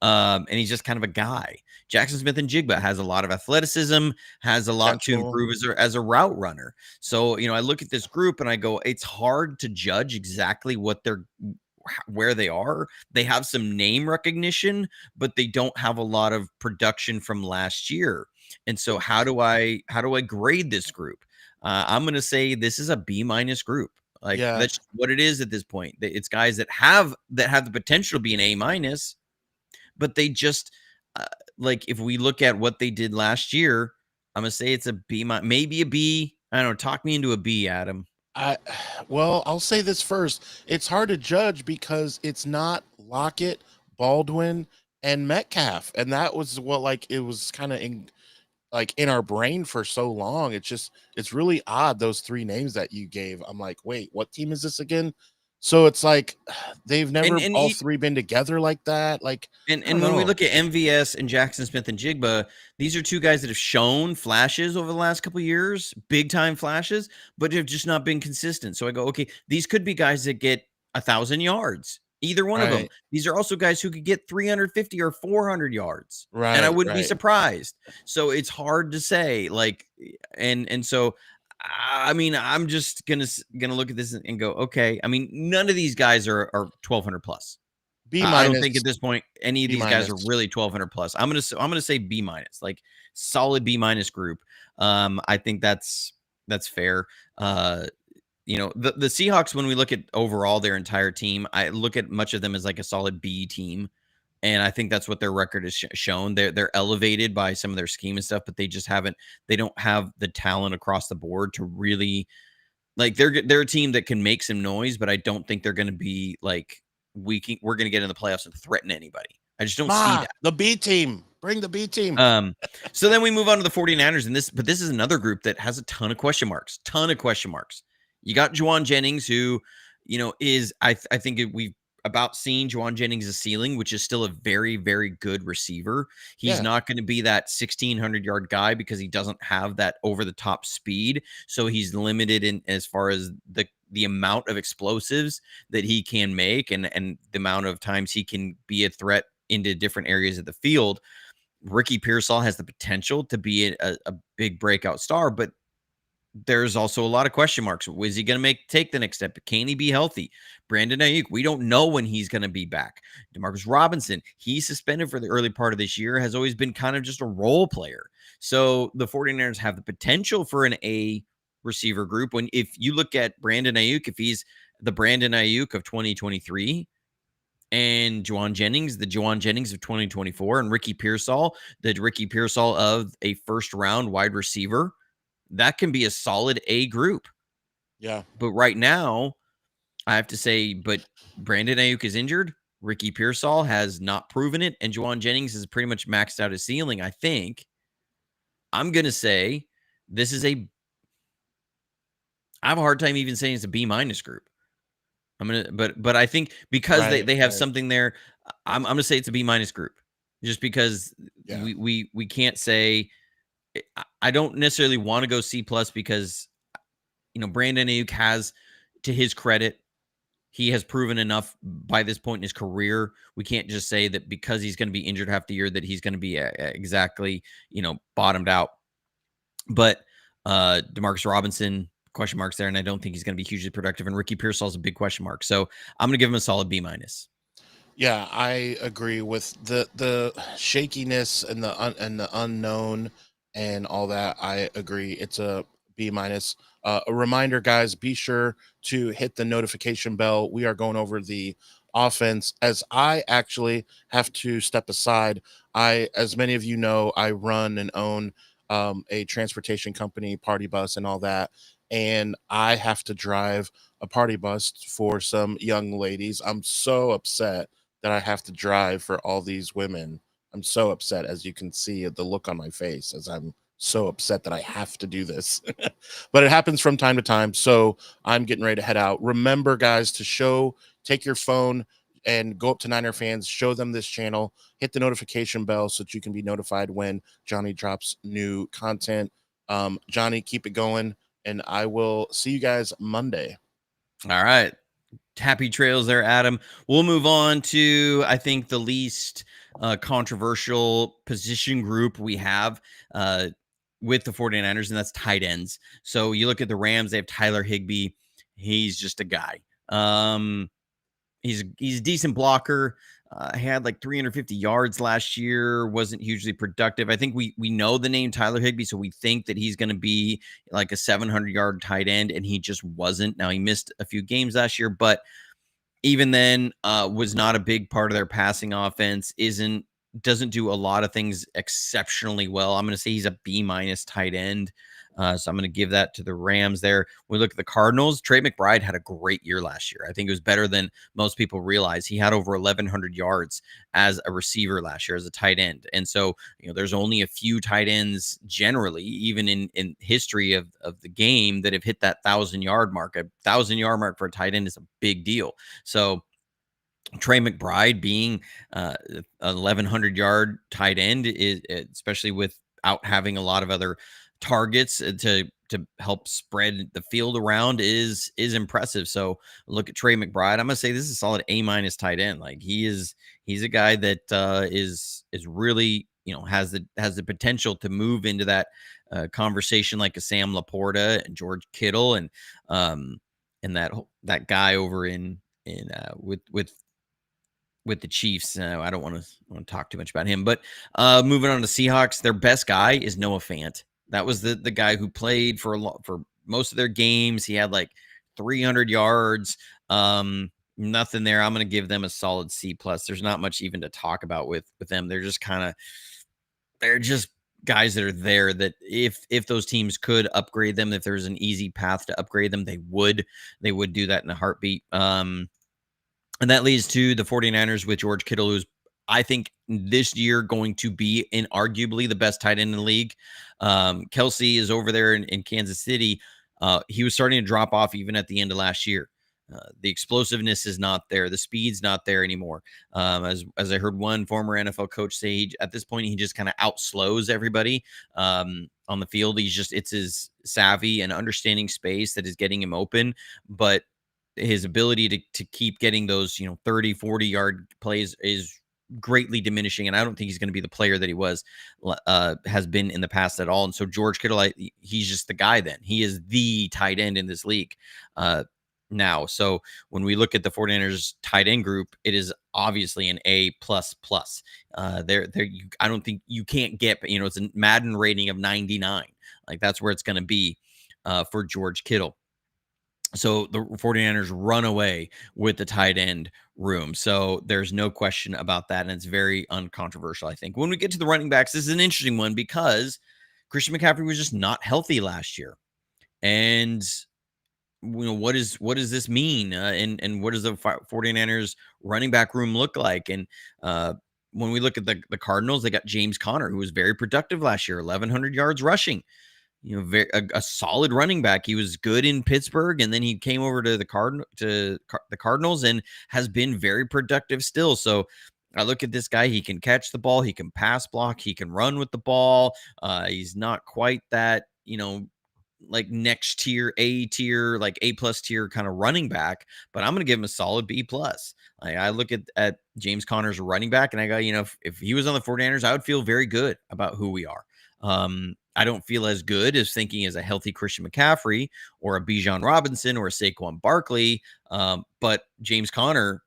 And he's just kind of a guy. Jackson Smith and Jigba has a lot of athleticism, has a lot to improve as a route runner. So, I look at this group and I go, it's hard to judge exactly where they are. They have some name recognition, but they don't have a lot of production from last year. And so how do I grade this group? I'm going to say this is a B minus group. Like that's what it is at this point. It's guys that have the potential to be an A minus, but they just like if we look at what they did last year, I'm gonna say it's a B, maybe a B. I don't know. Talk me into a B, Adam. Well, I'll say this first. It's hard to judge because it's not Lockett, Baldwin, and Metcalf, and that was what it was kind of in our brain for so long. It's really odd, those 3 names that you gave. I'm like, wait, what team is this again? So it's like they've never all 3 been together like that. And when we look at MVS and Jackson Smith and Jigba, these are 2 guys that have shown flashes over the last couple of years, big time flashes, but have just not been consistent. So I go, okay, these could be guys that get 1,000 yards. Either one of them. These are also guys who could get 350 or 400 yards. Right. And I wouldn't be surprised. So it's hard to say. And so I mean, I'm just gonna look at this and go, okay. I mean, none of these guys are 1,200 plus. B minus. I don't think at this point any of these guys are really 1,200 plus. I'm gonna say B minus, like solid B minus group. I think that's fair. The Seahawks, when we look at overall their entire team, I look at much of them as like a solid B team. And I think that's what their record has shown. They're elevated by some of their scheme and stuff, but they just they don't have the talent across the board to really they're a team that can make some noise, but I don't think they're going to be like, we're going to get in the playoffs and threaten anybody. I just don't see that. The B team. Bring the B team. So then we move on to the 49ers, but this is another group that has a ton of question marks. You got Juwan Jennings, who, is, I think about seeing Juwan Jennings' ceiling, which is still a very, very good receiver. He's Yeah. not going to be that 1,600-yard guy because he doesn't have that over-the-top speed. So he's limited in as far as the amount of explosives that he can make and the amount of times he can be a threat into different areas of the field. Ricky Pearsall has the potential to be a big breakout star, but there's also a lot of question marks. Is he going to take the next step? Can he be healthy? Brandon Ayuk, we don't know when he's going to be back. Demarcus Robinson, he's suspended for the early part of this year, has always been kind of just a role player. So the 49ers have the potential for an A receiver group. If you look at Brandon Ayuk, if he's the Brandon Ayuk of 2023, and Juwan Jennings, the Juwan Jennings of 2024, and Ricky Pearsall, the Ricky Pearsall of a first-round wide receiver, that can be a solid A group. Yeah. But right now, I have to say, but Brandon Ayuk is injured. Ricky Pearsall has not proven it, and Juwan Jennings has pretty much maxed out his ceiling. I think I'm going to say this is I have a hard time even saying it's a B minus group. But I think because they have something there, I'm gonna say it's a B minus group, just because we can't say. I don't necessarily want to go C plus because Brandon Ayuk has, to his credit, he has proven enough by this point in his career. We can't just say that because he's going to be injured half the year that he's going to be exactly bottomed out. But Demarcus Robinson, question marks there, and I don't think he's going to be hugely productive. And Ricky Pearsall is a big question mark, so I'm going to give him a solid B minus. Yeah, I agree with the shakiness and the unknown and all that. I agree. It's a B minus. A reminder, guys, be sure to hit the notification bell. We are going over the offense. As I actually have to step aside, as many of you know, I run and own a transportation company, Party Bus, and all that. And I have to drive a party bus for some young ladies. I'm so upset that I have to drive for all these women. I'm so upset, as you can see the look on my face, as I'm so upset that I have to do this. But it happens from time to time. So I'm getting ready to head out. Remember, guys, to take your phone and go up to Niner fans, show them this channel, hit the notification bell so that you can be notified when Johnny drops new content. Johnny, keep it going, and I will see you guys Monday. All right. Happy trails there, Adam. We'll move on to, I think, the least controversial position group we have with the 49ers, and that's tight ends. So you look at the Rams, they have Tyler Higbee. He's just a guy. He's a decent blocker. Had like 350 yards last year. Wasn't hugely productive. I think we know the name Tyler Higbee, so we think that he's going to be like a 700-yard tight end, and he just wasn't. Now he missed a few games last year, but even then, was not a big part of their passing offense. Doesn't do a lot of things exceptionally well. I'm going to say he's a B minus tight end. So I'm going to give that to the Rams there. When we look at the Cardinals, Trey McBride had a great year last year. I think it was better than most people realize. He had over 1,100 yards as a receiver last year as a tight end. And so, there's only a few tight ends generally, even in history of the game, that have hit that 1,000-yard mark. A 1,000-yard mark for a tight end is a big deal. So Trey McBride being an 1,100-yard tight end, is especially without having a lot of other targets to help spread the field around, is impressive. So look at Trey McBride. I'm gonna say this is a solid A minus tight end. Like he's a guy that is really has the potential to move into that conversation like a Sam Laporta and George Kittle and that guy over in with the Chiefs. I don't want to talk too much about him, but moving on to Seahawks, their best guy is Noah Fant. That was the guy who played for most of their games. He had like 300 yards. Nothing there. I'm going to give them a solid C plus. There's not much even to talk about with them. They're just guys that are there that if those teams could upgrade them, if there's an easy path to upgrade them, they would do that in a heartbeat. And that leads to the 49ers with George Kittle, who's, I think, this year going to be arguably the best tight end in the league. Kelsey is over there in Kansas City. He was starting to drop off even at the end of last year. The explosiveness is not there. The speed's not there anymore. As I heard one former NFL coach say, at this point he just kind of outslows everybody on the field. It's his savvy and understanding space that is getting him open, but his ability to keep getting those 30, 40-yard plays is greatly diminishing, and I don't think he's going to be the player that he was has been in the past at all. And so George Kittle, he's just the guy. Then he is the tight end in this league now. So when we look at the 49ers tight end group, it is obviously an A++. I don't think you can't get, it's a Madden rating of 99. Like that's where it's going to be for George Kittle. So the 49ers run away with the tight end room. So there's no question about that. And it's very uncontroversial, I think. When we get to the running backs, this is an interesting one because Christian McCaffrey was just not healthy last year. And what does this mean? And what does the 49ers running back room look like? And when we look at the Cardinals, they got James Conner, who was very productive last year, 1,100 yards rushing. A solid running back. He was good in Pittsburgh, and then he came over to the Cardinals and has been very productive still. So I look at this guy. He can catch the ball. He can pass block. He can run with the ball. He's not quite that, like next tier, A tier, like A+ tier kind of running back, but I'm going to give him a solid B+. I look at James Conner's running back, and I go, if he was on the 49ers, I would feel very good about who we are. I don't feel as good as thinking as a healthy Christian McCaffrey or a Bijan Robinson or a Saquon Barkley. But James Conner,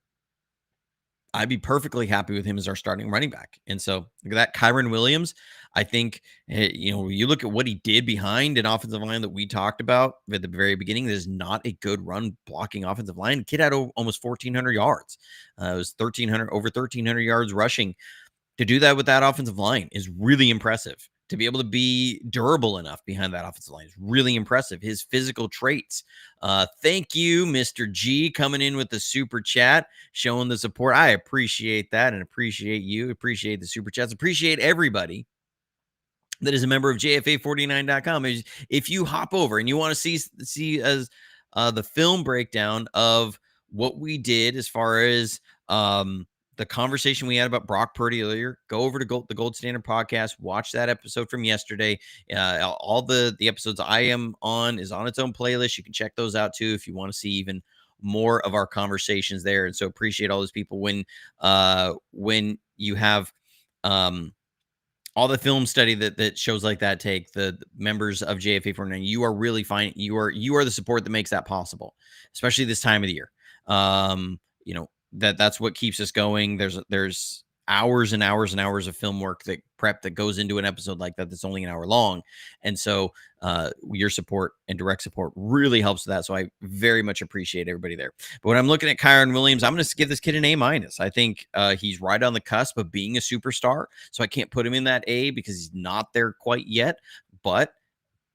I'd be perfectly happy with him as our starting running back. And so look at that. Kyren Williams, I think, you look at what he did behind an offensive line that we talked about at the very beginning. That is not a good run blocking offensive line. The kid had almost 1,400 yards. It was over 1,300 yards rushing. To do that with that offensive line is really impressive. To be able to be durable enough behind that offensive line is really impressive. His physical traits. Thank you, Mr. G, coming in with the super chat, showing the support. I appreciate that and appreciate you. Appreciate the super chats. Appreciate everybody that is a member of JFA49.com. If you hop over and you want to see as the film breakdown of what we did as far as the conversation we had about Brock Purdy earlier, go over to the Gold Standard podcast, watch that episode from yesterday. All the episodes I am on is on its own playlist. You can check those out too if you want to see even more of our conversations there. And so appreciate all those people when you have all the film study that shows like that take, the members of JFA 49, you are really fine. You are the support that makes that possible, especially this time of the year. That's what keeps us going. There's hours and hours and hours of film work that goes into an episode like that that's only an hour long. And so your support and direct support really helps with that. So I very much appreciate everybody there. But when I'm looking at Kyren Williams, I'm going to give this kid an A-. I think he's right on the cusp of being a superstar. So I can't put him in that A because he's not there quite yet. But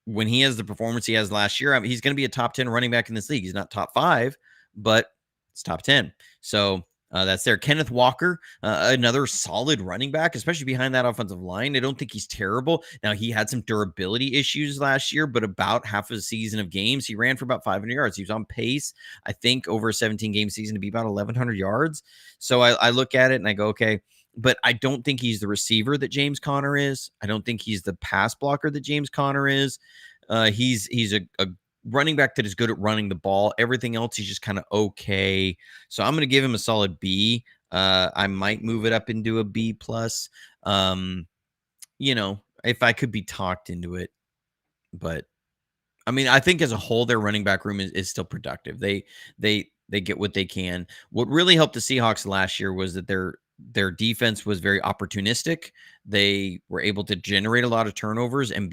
when he has the performance he has last year, he's going to be a top 10 running back in this league. He's not top 5, but it's top 10. So that's there. Kenneth Walker, another solid running back, especially behind that offensive line. I don't think he's terrible. Now, he had some durability issues last year, but about half of a season of games, he ran for about 500 yards. He was on pace, I think, over a 17-game season to be about 1,100 yards. So I look at it and I go, okay, but I don't think he's the receiver that James Conner is. I don't think he's the pass blocker that James Conner is. He's a running back that is good at running the ball. Everything else, he's just kind of okay. So I'm going to give him a solid B. I might move it up into a B+. If I could be talked into it. But, I mean, I think as a whole, their running back room is still productive. They get what they can. What really helped the Seahawks last year was that their defense was very opportunistic. They were able to generate a lot of turnovers and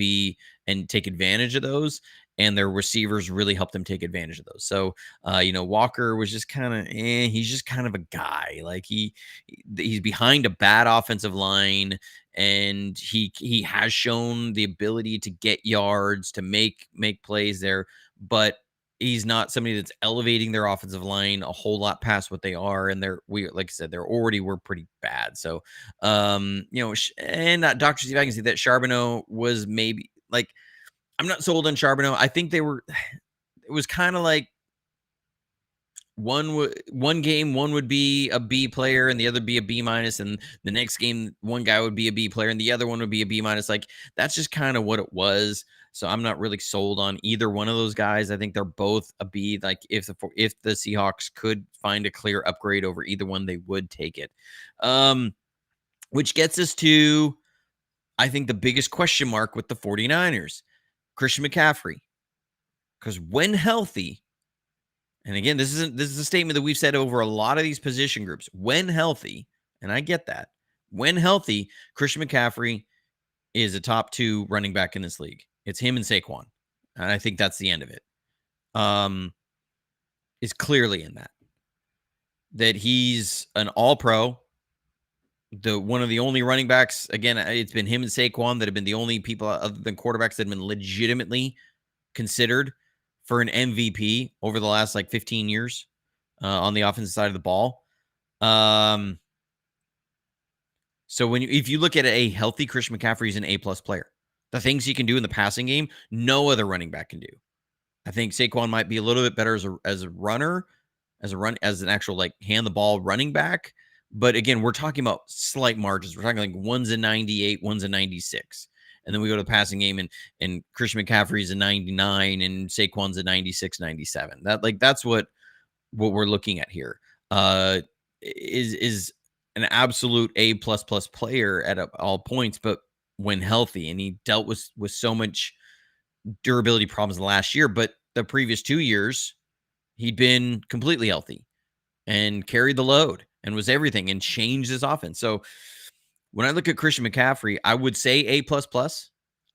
take advantage of those. And their receivers really helped them take advantage of those. So, Walker was just kind of, he's just kind of a guy. Like he's behind a bad offensive line, and he has shown the ability to get yards, to make plays there, but he's not somebody that's elevating their offensive line a whole lot past what they are. And like I said, they already were pretty bad. So, and Dr. Steve, I can see that Charbonneau was maybe like, I'm not sold on Charbonneau. I think it was kind of like one game, one would be a B player and the other be a B minus, and the next game one guy would be a B player and the other one would be a B minus. Like, that's just kind of what it was. So I'm not really sold on either one of those guys. I think they're both a B. Like, if the Seahawks could find a clear upgrade over either one, they would take it. Which gets us to, I think, the biggest question mark with the 49ers, Christian McCaffrey. Because when healthy, and again, this is a statement that we've said over a lot of these position groups. When healthy, and I get that, when healthy, Christian McCaffrey is a top 2 running back in this league. It's him and Saquon, and I think that's the end of it. Is clearly in that he's an all-pro. One of the only running backs, again, it's been him and Saquon that have been the only people other than quarterbacks that have been legitimately considered for an MVP over the last 15 years on the offensive side of the ball. So if you look at a healthy Christian McCaffrey, he's an A+ player. The things he can do in the passing game, no other running back can do. I think Saquon might be a little bit better as a runner, as an actual hand the ball running back. But again, we're talking about slight margins. We're talking one's a 98, one's a 96. And then we go to the passing game, and Christian McCaffrey's a 99 and Saquon's a 96, 97. That's what we're looking at here. Is an absolute A++ player at all points, but when healthy, and he dealt with so much durability problems last year, but the previous 2 years, he'd been completely healthy and carried the load and was everything and changed his offense. So when I look at Christian McCaffrey, I would say A++,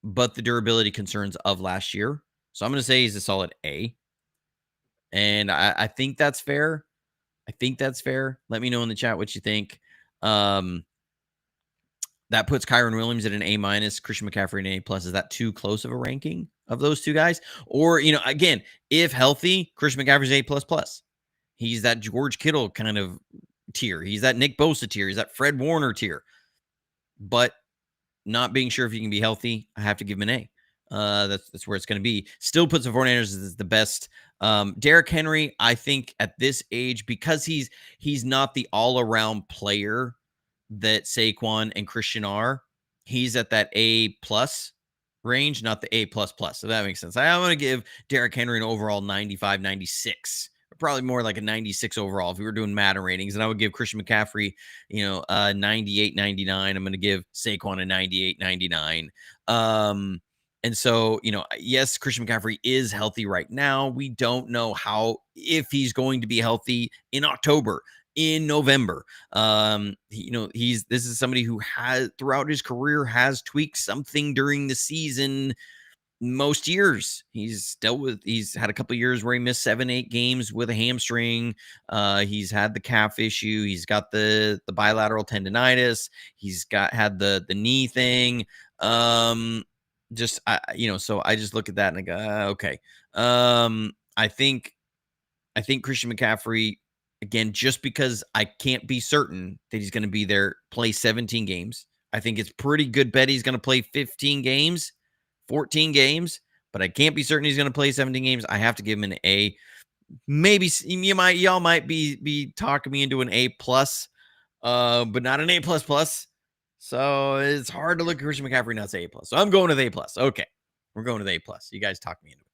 but the durability concerns of last year. So I'm going to say he's a solid A. And I think that's fair. Let me know in the chat what you think. That puts Kyron Williams at an A-, Christian McCaffrey an A+. Is that too close of a ranking of those two guys? Or, again, if healthy, Christian McCaffrey's A++. He's that George Kittle kind of tier. He's that Nick Bosa tier. He's that Fred Warner tier. But not being sure if he can be healthy, I have to give him an A. That's where it's going to be. Still puts the 49ers as the best. Derrick Henry, I think at this age, because he's not the all-around player that Saquon and Christian are, he's at that A+ range, not the A++. So that makes sense. I'm going to give Derrick Henry an overall 95, 96. Probably more like a 96 overall if we were doing Madden ratings. And I would give Christian McCaffrey, 98, 99. I'm going to give Saquon a 98, 99. And so, yes, Christian McCaffrey is healthy right now. We don't know if he's going to be healthy in October, in November. This is somebody who has throughout his career has tweaked something during the season. Most years he's had a couple of years where he missed 7-8 games with a hamstring. He's had the calf issue. He's got the bilateral tendonitis. He's had the knee thing. So I just look at that and I go, okay. I think Christian McCaffrey, again, just because I can't be certain that he's going to be there, play 17 games. I think it's pretty good bet he's going to play 15 games. 14 games, but I can't be certain he's going to play 17 games. I have to give him an A. Maybe y'all might be talking me into an A+, but not an A++. So it's hard to look at Christian McCaffrey and not say A+. So I'm going with A+. Okay, we're going with A+. You guys talk me into it.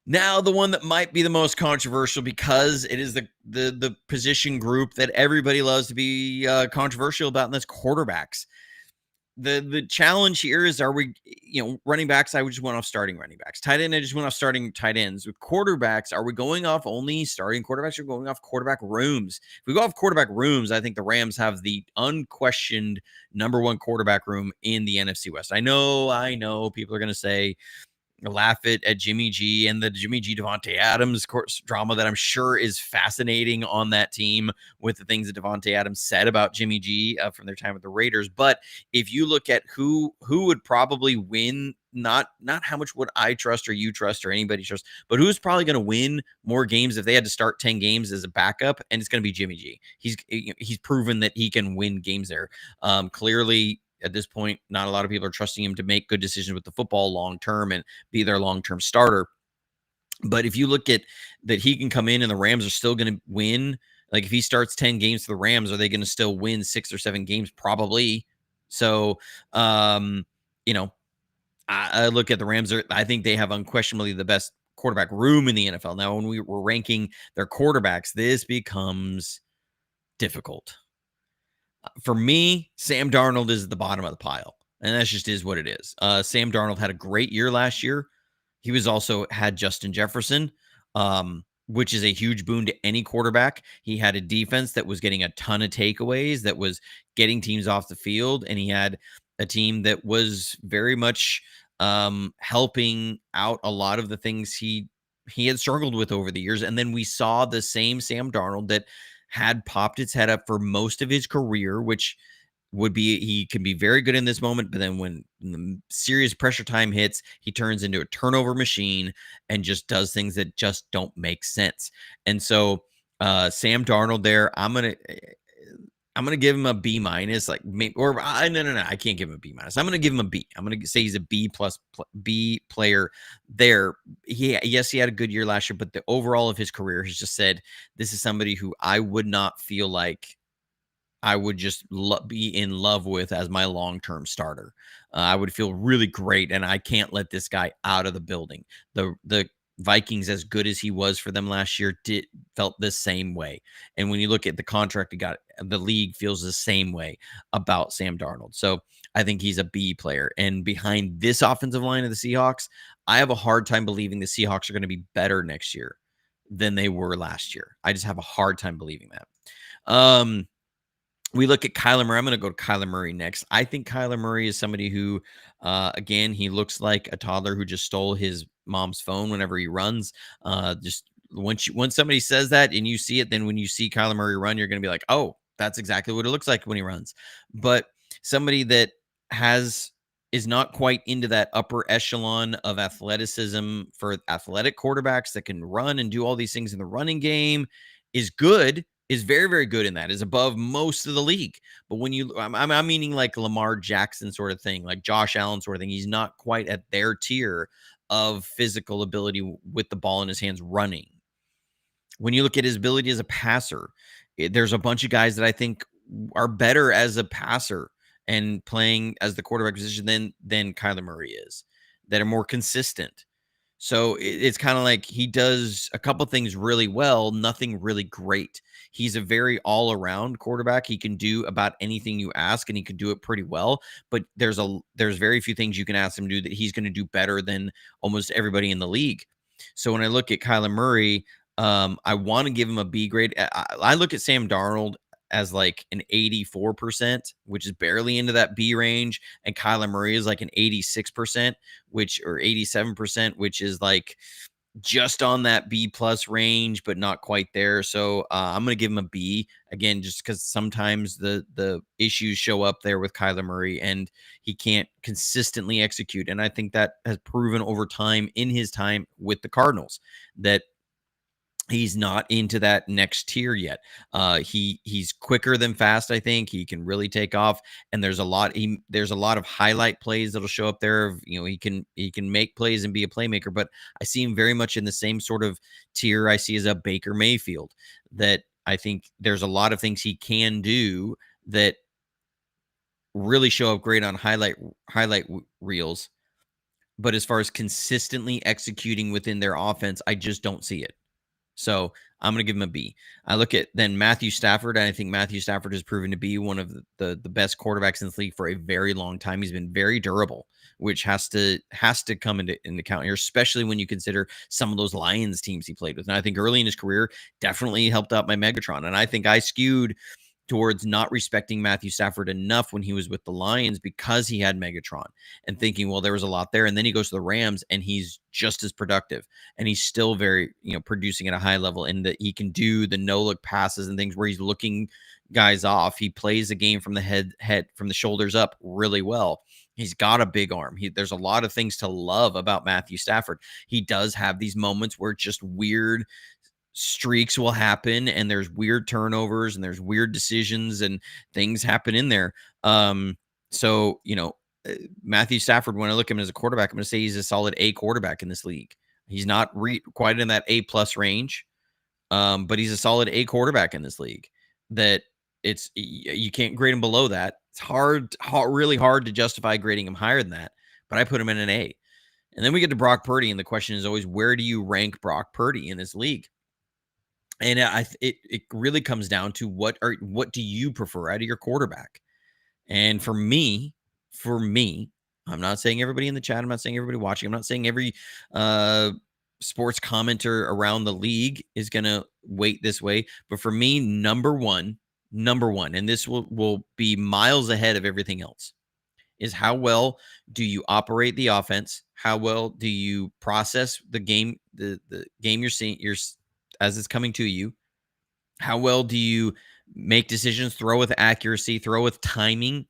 Now, the one that might be the most controversial, because it is the position group that everybody loves to be controversial about, and that's quarterbacks. The challenge here is, are we, running backs, I just went off starting running backs. Tight end, I just went off starting tight ends. With quarterbacks, are we going off only starting quarterbacks, or going off quarterback rooms? If we go off quarterback rooms, I think the Rams have the unquestioned number one quarterback room in the NFC West. I know people are going to say, laugh at Jimmy G and the Jimmy G Devontae Adams drama that I'm sure is fascinating on that team, with the things that Devontae Adams said about Jimmy G from their time with the Raiders. But if you look at who would probably win, not how much would I trust or you trust or anybody trust, but who's probably going to win more games if they had to start 10 games as a backup, and it's going to be Jimmy G. He's proven that he can win games there. Clearly, at this point, not a lot of people are trusting him to make good decisions with the football long term and be their long term starter. But if you look at that, he can come in and the Rams are still going to win. Like if he starts 10 games for the Rams, are they going to still win 6 or 7 games? Probably. So, you know, I look at the Rams. I think they have unquestionably the best quarterback room in the NFL. Now, when we were ranking their quarterbacks, this becomes difficult. For me, Sam Darnold is at the bottom of the pile, and that just is what it is. Sam Darnold had a great year last year. He was also had Justin Jefferson, which is a huge boon to any quarterback. He had a defense that was getting a ton of takeaways, that was getting teams off the field, and he had a team that was very much helping out a lot of the things he had struggled with over the years. And then we saw the same Sam Darnold that had popped its head up for most of his career, which would be he can be very good in this moment, but then when the serious pressure time hits, he turns into a turnover machine and just does things that just don't make sense. And so Sam Darnold there, I'm gonna give him a B minus, like or no, I can't give him a B minus. I'm gonna give him a B. I'm gonna say he's a B plus B player there. Yes, he had a good year last year, but the overall of his career has just said this is somebody who I would not feel like I would just be in love with as my long-term starter. I would feel really great, and I can't let this guy out of the building. The Vikings, as good as he was for them last year, felt the same way. And when you look at the contract he got, the league feels the same way about Sam Darnold. So I think he's a B player. And behind this offensive line of the Seahawks, I have a hard time believing the Seahawks are going to be better next year than they were last year. I just have a hard time believing that. We look at Kyler Murray. I'm going to go to Kyler Murray next. I think Kyler Murray is somebody who, again, he looks like a toddler who just stole his mom's phone whenever he runs. Just once somebody says that and you see it, then when you see Kyler Murray run, you're going to be like, oh, that's exactly what it looks like when he runs. But somebody that is not quite into that upper echelon of athleticism for athletic quarterbacks that can run and do all these things in the running game is good, is very, very good in that, is above most of the league. But when I'm meaning like Lamar Jackson sort of thing, like Josh Allen sort of thing, he's not quite at their tier of physical ability with the ball in his hands running. When you look at his ability as a passer, there's a bunch of guys that I think are better as a passer and playing as the quarterback position than Kyler Murray is, that are more consistent. So it's kind of like he does a couple things really well, nothing really great. He's a very all-around quarterback. He can do about anything you ask, and he can do it pretty well. But there's very few things you can ask him to do that he's going to do better than almost everybody in the league. So when I look at Kyler Murray, I want to give him a B grade. I look at Sam Darnold as like an 84%, which is barely into that B range, and Kyler Murray is like an 86%, or 87%, which is like just on that B plus range, but not quite there. So I'm going to give him a B again, just because sometimes the issues show up there with Kyler Murray and he can't consistently execute. And I think that has proven over time in his time with the Cardinals that he's not into that next tier yet. He's quicker than fast. I think he can really take off, and there's a lot of highlight plays that'll show up there. He can make plays and be a playmaker. But I see him very much in the same sort of tier I see as a Baker Mayfield. That I think there's a lot of things he can do that really show up great on highlight reels. But as far as consistently executing within their offense, I just don't see it. So I'm going to give him a B. I look at then Matthew Stafford, and I think Matthew Stafford has proven to be one of the best quarterbacks in this league for a very long time. He's been very durable, which has to come into account here, especially when you consider some of those Lions teams he played with. And I think early in his career definitely helped out by Megatron. And I think I skewed towards not respecting Matthew Stafford enough when he was with the Lions because he had Megatron, and thinking, well, there was a lot there. And then he goes to the Rams and he's just as productive, and he's still very, producing at a high level, and that he can do the no look passes and things where he's looking guys off. He plays the game from the head from the shoulders up really well. He's got a big arm. There's a lot of things to love about Matthew Stafford. He does have these moments where it's just weird streaks will happen, and there's weird turnovers, and there's weird decisions, and things happen in there. So Matthew Stafford, when I look at him as a quarterback, I'm going to say he's a solid A quarterback in this league. He's not quite in that A plus range, but he's a solid A quarterback in this league. That you can't grade him below that. It's really hard to justify grading him higher than that. But I put him in an A. And then we get to Brock Purdy, and the question is always, where do you rank Brock Purdy in this league? And it really comes down to what do you prefer out of your quarterback? And for me, I'm not saying everybody in the chat, I'm not saying everybody watching, I'm not saying every sports commenter around the league is going to weight this way, but for me, number one, and this will be miles ahead of everything else, is how well do you operate the offense? How well do you process the game, the game you're seeing, as it's coming to you? How well do you make decisions, throw with accuracy, throw with timing,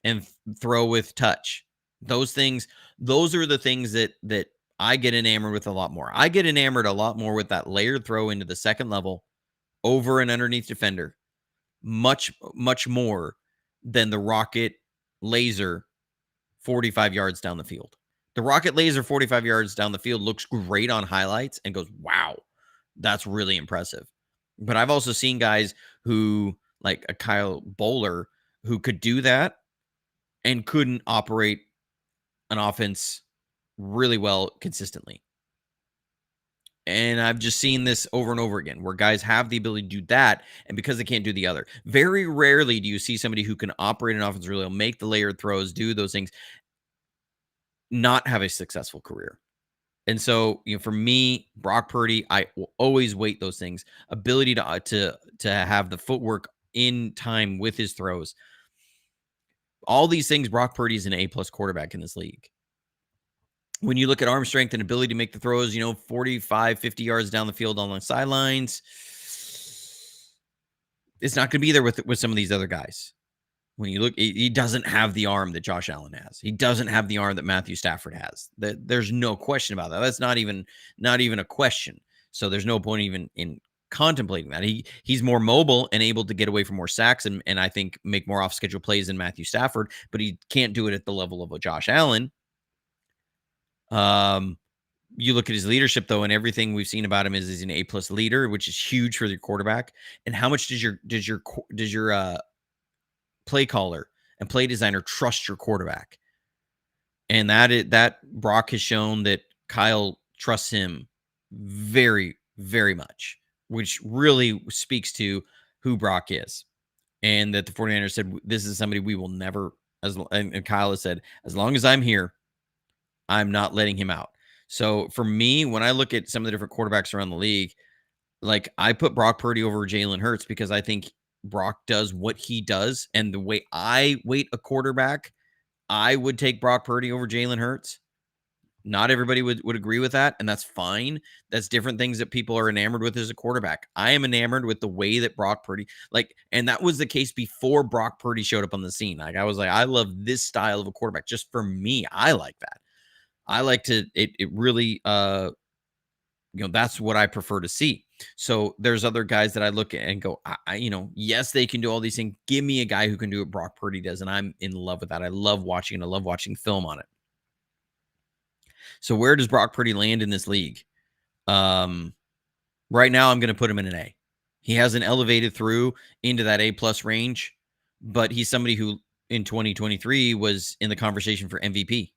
and throw with touch? Those are the things that I get enamored with a lot more. I get enamored a lot more with that layered throw into the second level over and underneath defender, much more than the rocket laser 45 yards down the field. The rocket laser 45 yards down the field looks great on highlights and goes, wow, that's really impressive. But I've also seen guys who, like a Kyle Bowler, who could do that and couldn't operate an offense really well consistently. And I've just seen this over and over again, where guys have the ability to do that, and because they can't do the other. Very rarely do you see somebody who can operate an offense really well, make the layered throws, do those things, not have a successful career. And so, for me, Brock Purdy, I will always weight those things. Ability to have the footwork in time with his throws. All these things, Brock Purdy is an A-plus quarterback in this league. When you look at arm strength and ability to make the throws, 45, 50 yards down the field on the sidelines, it's not going to be there with some of these other guys. When you look, he doesn't have the arm that Josh Allen has. He doesn't have the arm that Matthew Stafford has. There's no question about that. That's not even a question. So there's no point even in contemplating that. He's more mobile and able to get away from more sacks and I think make more off-schedule plays than Matthew Stafford, but he can't do it at the level of a Josh Allen. You look at his leadership, though, and everything we've seen about him is he's an A-plus leader, which is huge for your quarterback. And how much does your play caller and play designer trust your quarterback? And that Brock has shown that Kyle trusts him very, very much, which really speaks to who Brock is. And that the 49ers said, this is somebody we will never, and Kyle has said, as long as I'm here, I'm not letting him out. So for me, when I look at some of the different quarterbacks around the league, like I put Brock Purdy over Jalen Hurts because I think Brock does what he does. And the way I weight a quarterback, I would take Brock Purdy over Jalen Hurts. Not everybody would agree with that, and that's fine. That's different things that people are enamored with as a quarterback. I am enamored with the way that Brock Purdy, and that was the case before Brock Purdy showed up on the scene. Like, I was like, I love this style of a quarterback. Just for me, I like that. I like to, it really, that's what I prefer to see. So there's other guys that I look at and go, yes, they can do all these things. Give me a guy who can do what Brock Purdy does, and I'm in love with that. I love watching it. I love watching film on it. So where does Brock Purdy land in this league? Right now, I'm going to put him in an A. He hasn't elevated through into that A-plus range, but he's somebody who in 2023 was in the conversation for MVP.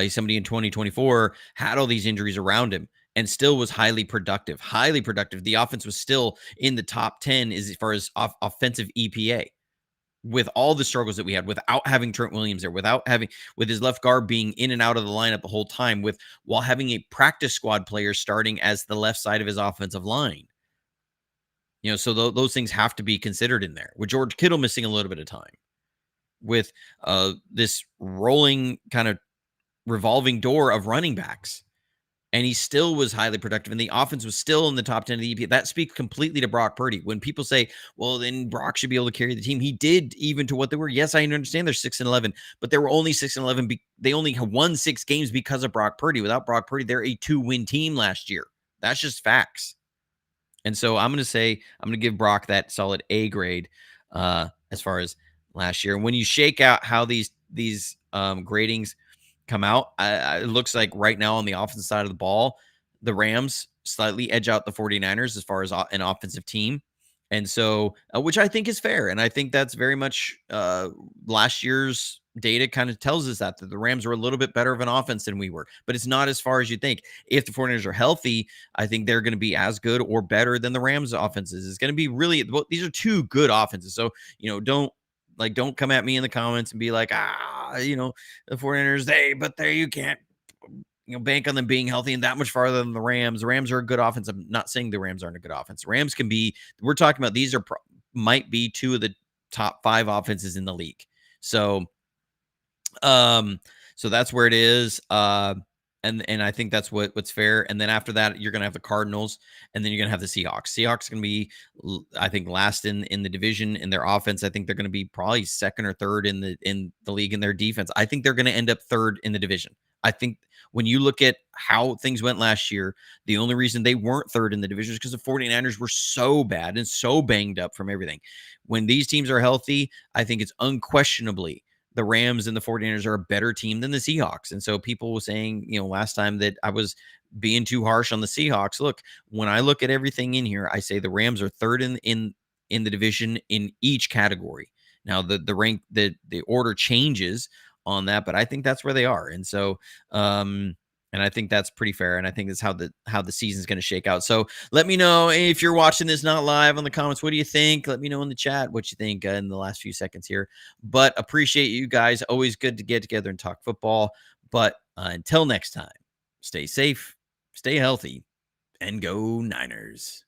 He's somebody in 2024 had all these injuries around him and still was highly productive. The offense was still in the top 10 as far as offensive EPA. With all the struggles that we had, without having Trent Williams there, with his left guard being in and out of the lineup the whole time, while having a practice squad player starting as the left side of his offensive line. So those things have to be considered in there. With George Kittle missing a little bit of time, with this rolling kind of revolving door of running backs, and he still was highly productive, and the offense was still in the top 10 of the EP. That speaks completely to Brock Purdy. When people say, well, then Brock should be able to carry the team, he did, even to what they were. Yes, I understand they're 6-11, but they were only 6-11. They only won 6 games because of Brock Purdy. Without Brock Purdy, they're a 2-win team last year. That's just facts. And so I'm going to give Brock that solid A grade as far as last year. And when you shake out how these gradings come out. It looks like right now on the offensive side of the ball, the Rams slightly edge out the 49ers as far as an offensive team. And so, which I think is fair. And I think that's very much last year's data kind of tells us that the Rams were a little bit better of an offense than we were, but it's not as far as you think. If the 49ers are healthy, I think they're going to be as good or better than the Rams offenses. It's going to be really, well, these are two good offenses. So, don't come at me in the comments and be like, the 49ers, but there you can't, bank on them being healthy and that much farther than the Rams. The Rams are a good offense. I'm not saying the Rams aren't a good offense. The Rams can be, we're talking about, these might be two of the top 5 offenses in the league. So, so that's where it is. And I think that's what's fair. And then after that, you're going to have the Cardinals, and then you're going to have the Seahawks. Seahawks going to be, I think, last in the division in their offense. I think they're going to be probably second or third in the league in their defense. I think they're going to end up third in the division. I think when you look at how things went last year, the only reason they weren't third in the division is because the 49ers were so bad and so banged up from everything. When these teams are healthy, I think it's unquestionably the Rams and the 49ers are a better team than the Seahawks. And so people were saying, last time that I was being too harsh on the Seahawks. Look, when I look at everything in here, I say the Rams are third in the division in each category. Now the rank, the order changes on that, but I think that's where they are. And so, and I think that's pretty fair. And I think that's how the season's going to shake out. So let me know if you're watching this not live on the comments. What do you think? Let me know in the chat what you think in the last few seconds here. But appreciate you guys. Always good to get together and talk football. But until next time, stay safe, stay healthy, and go Niners.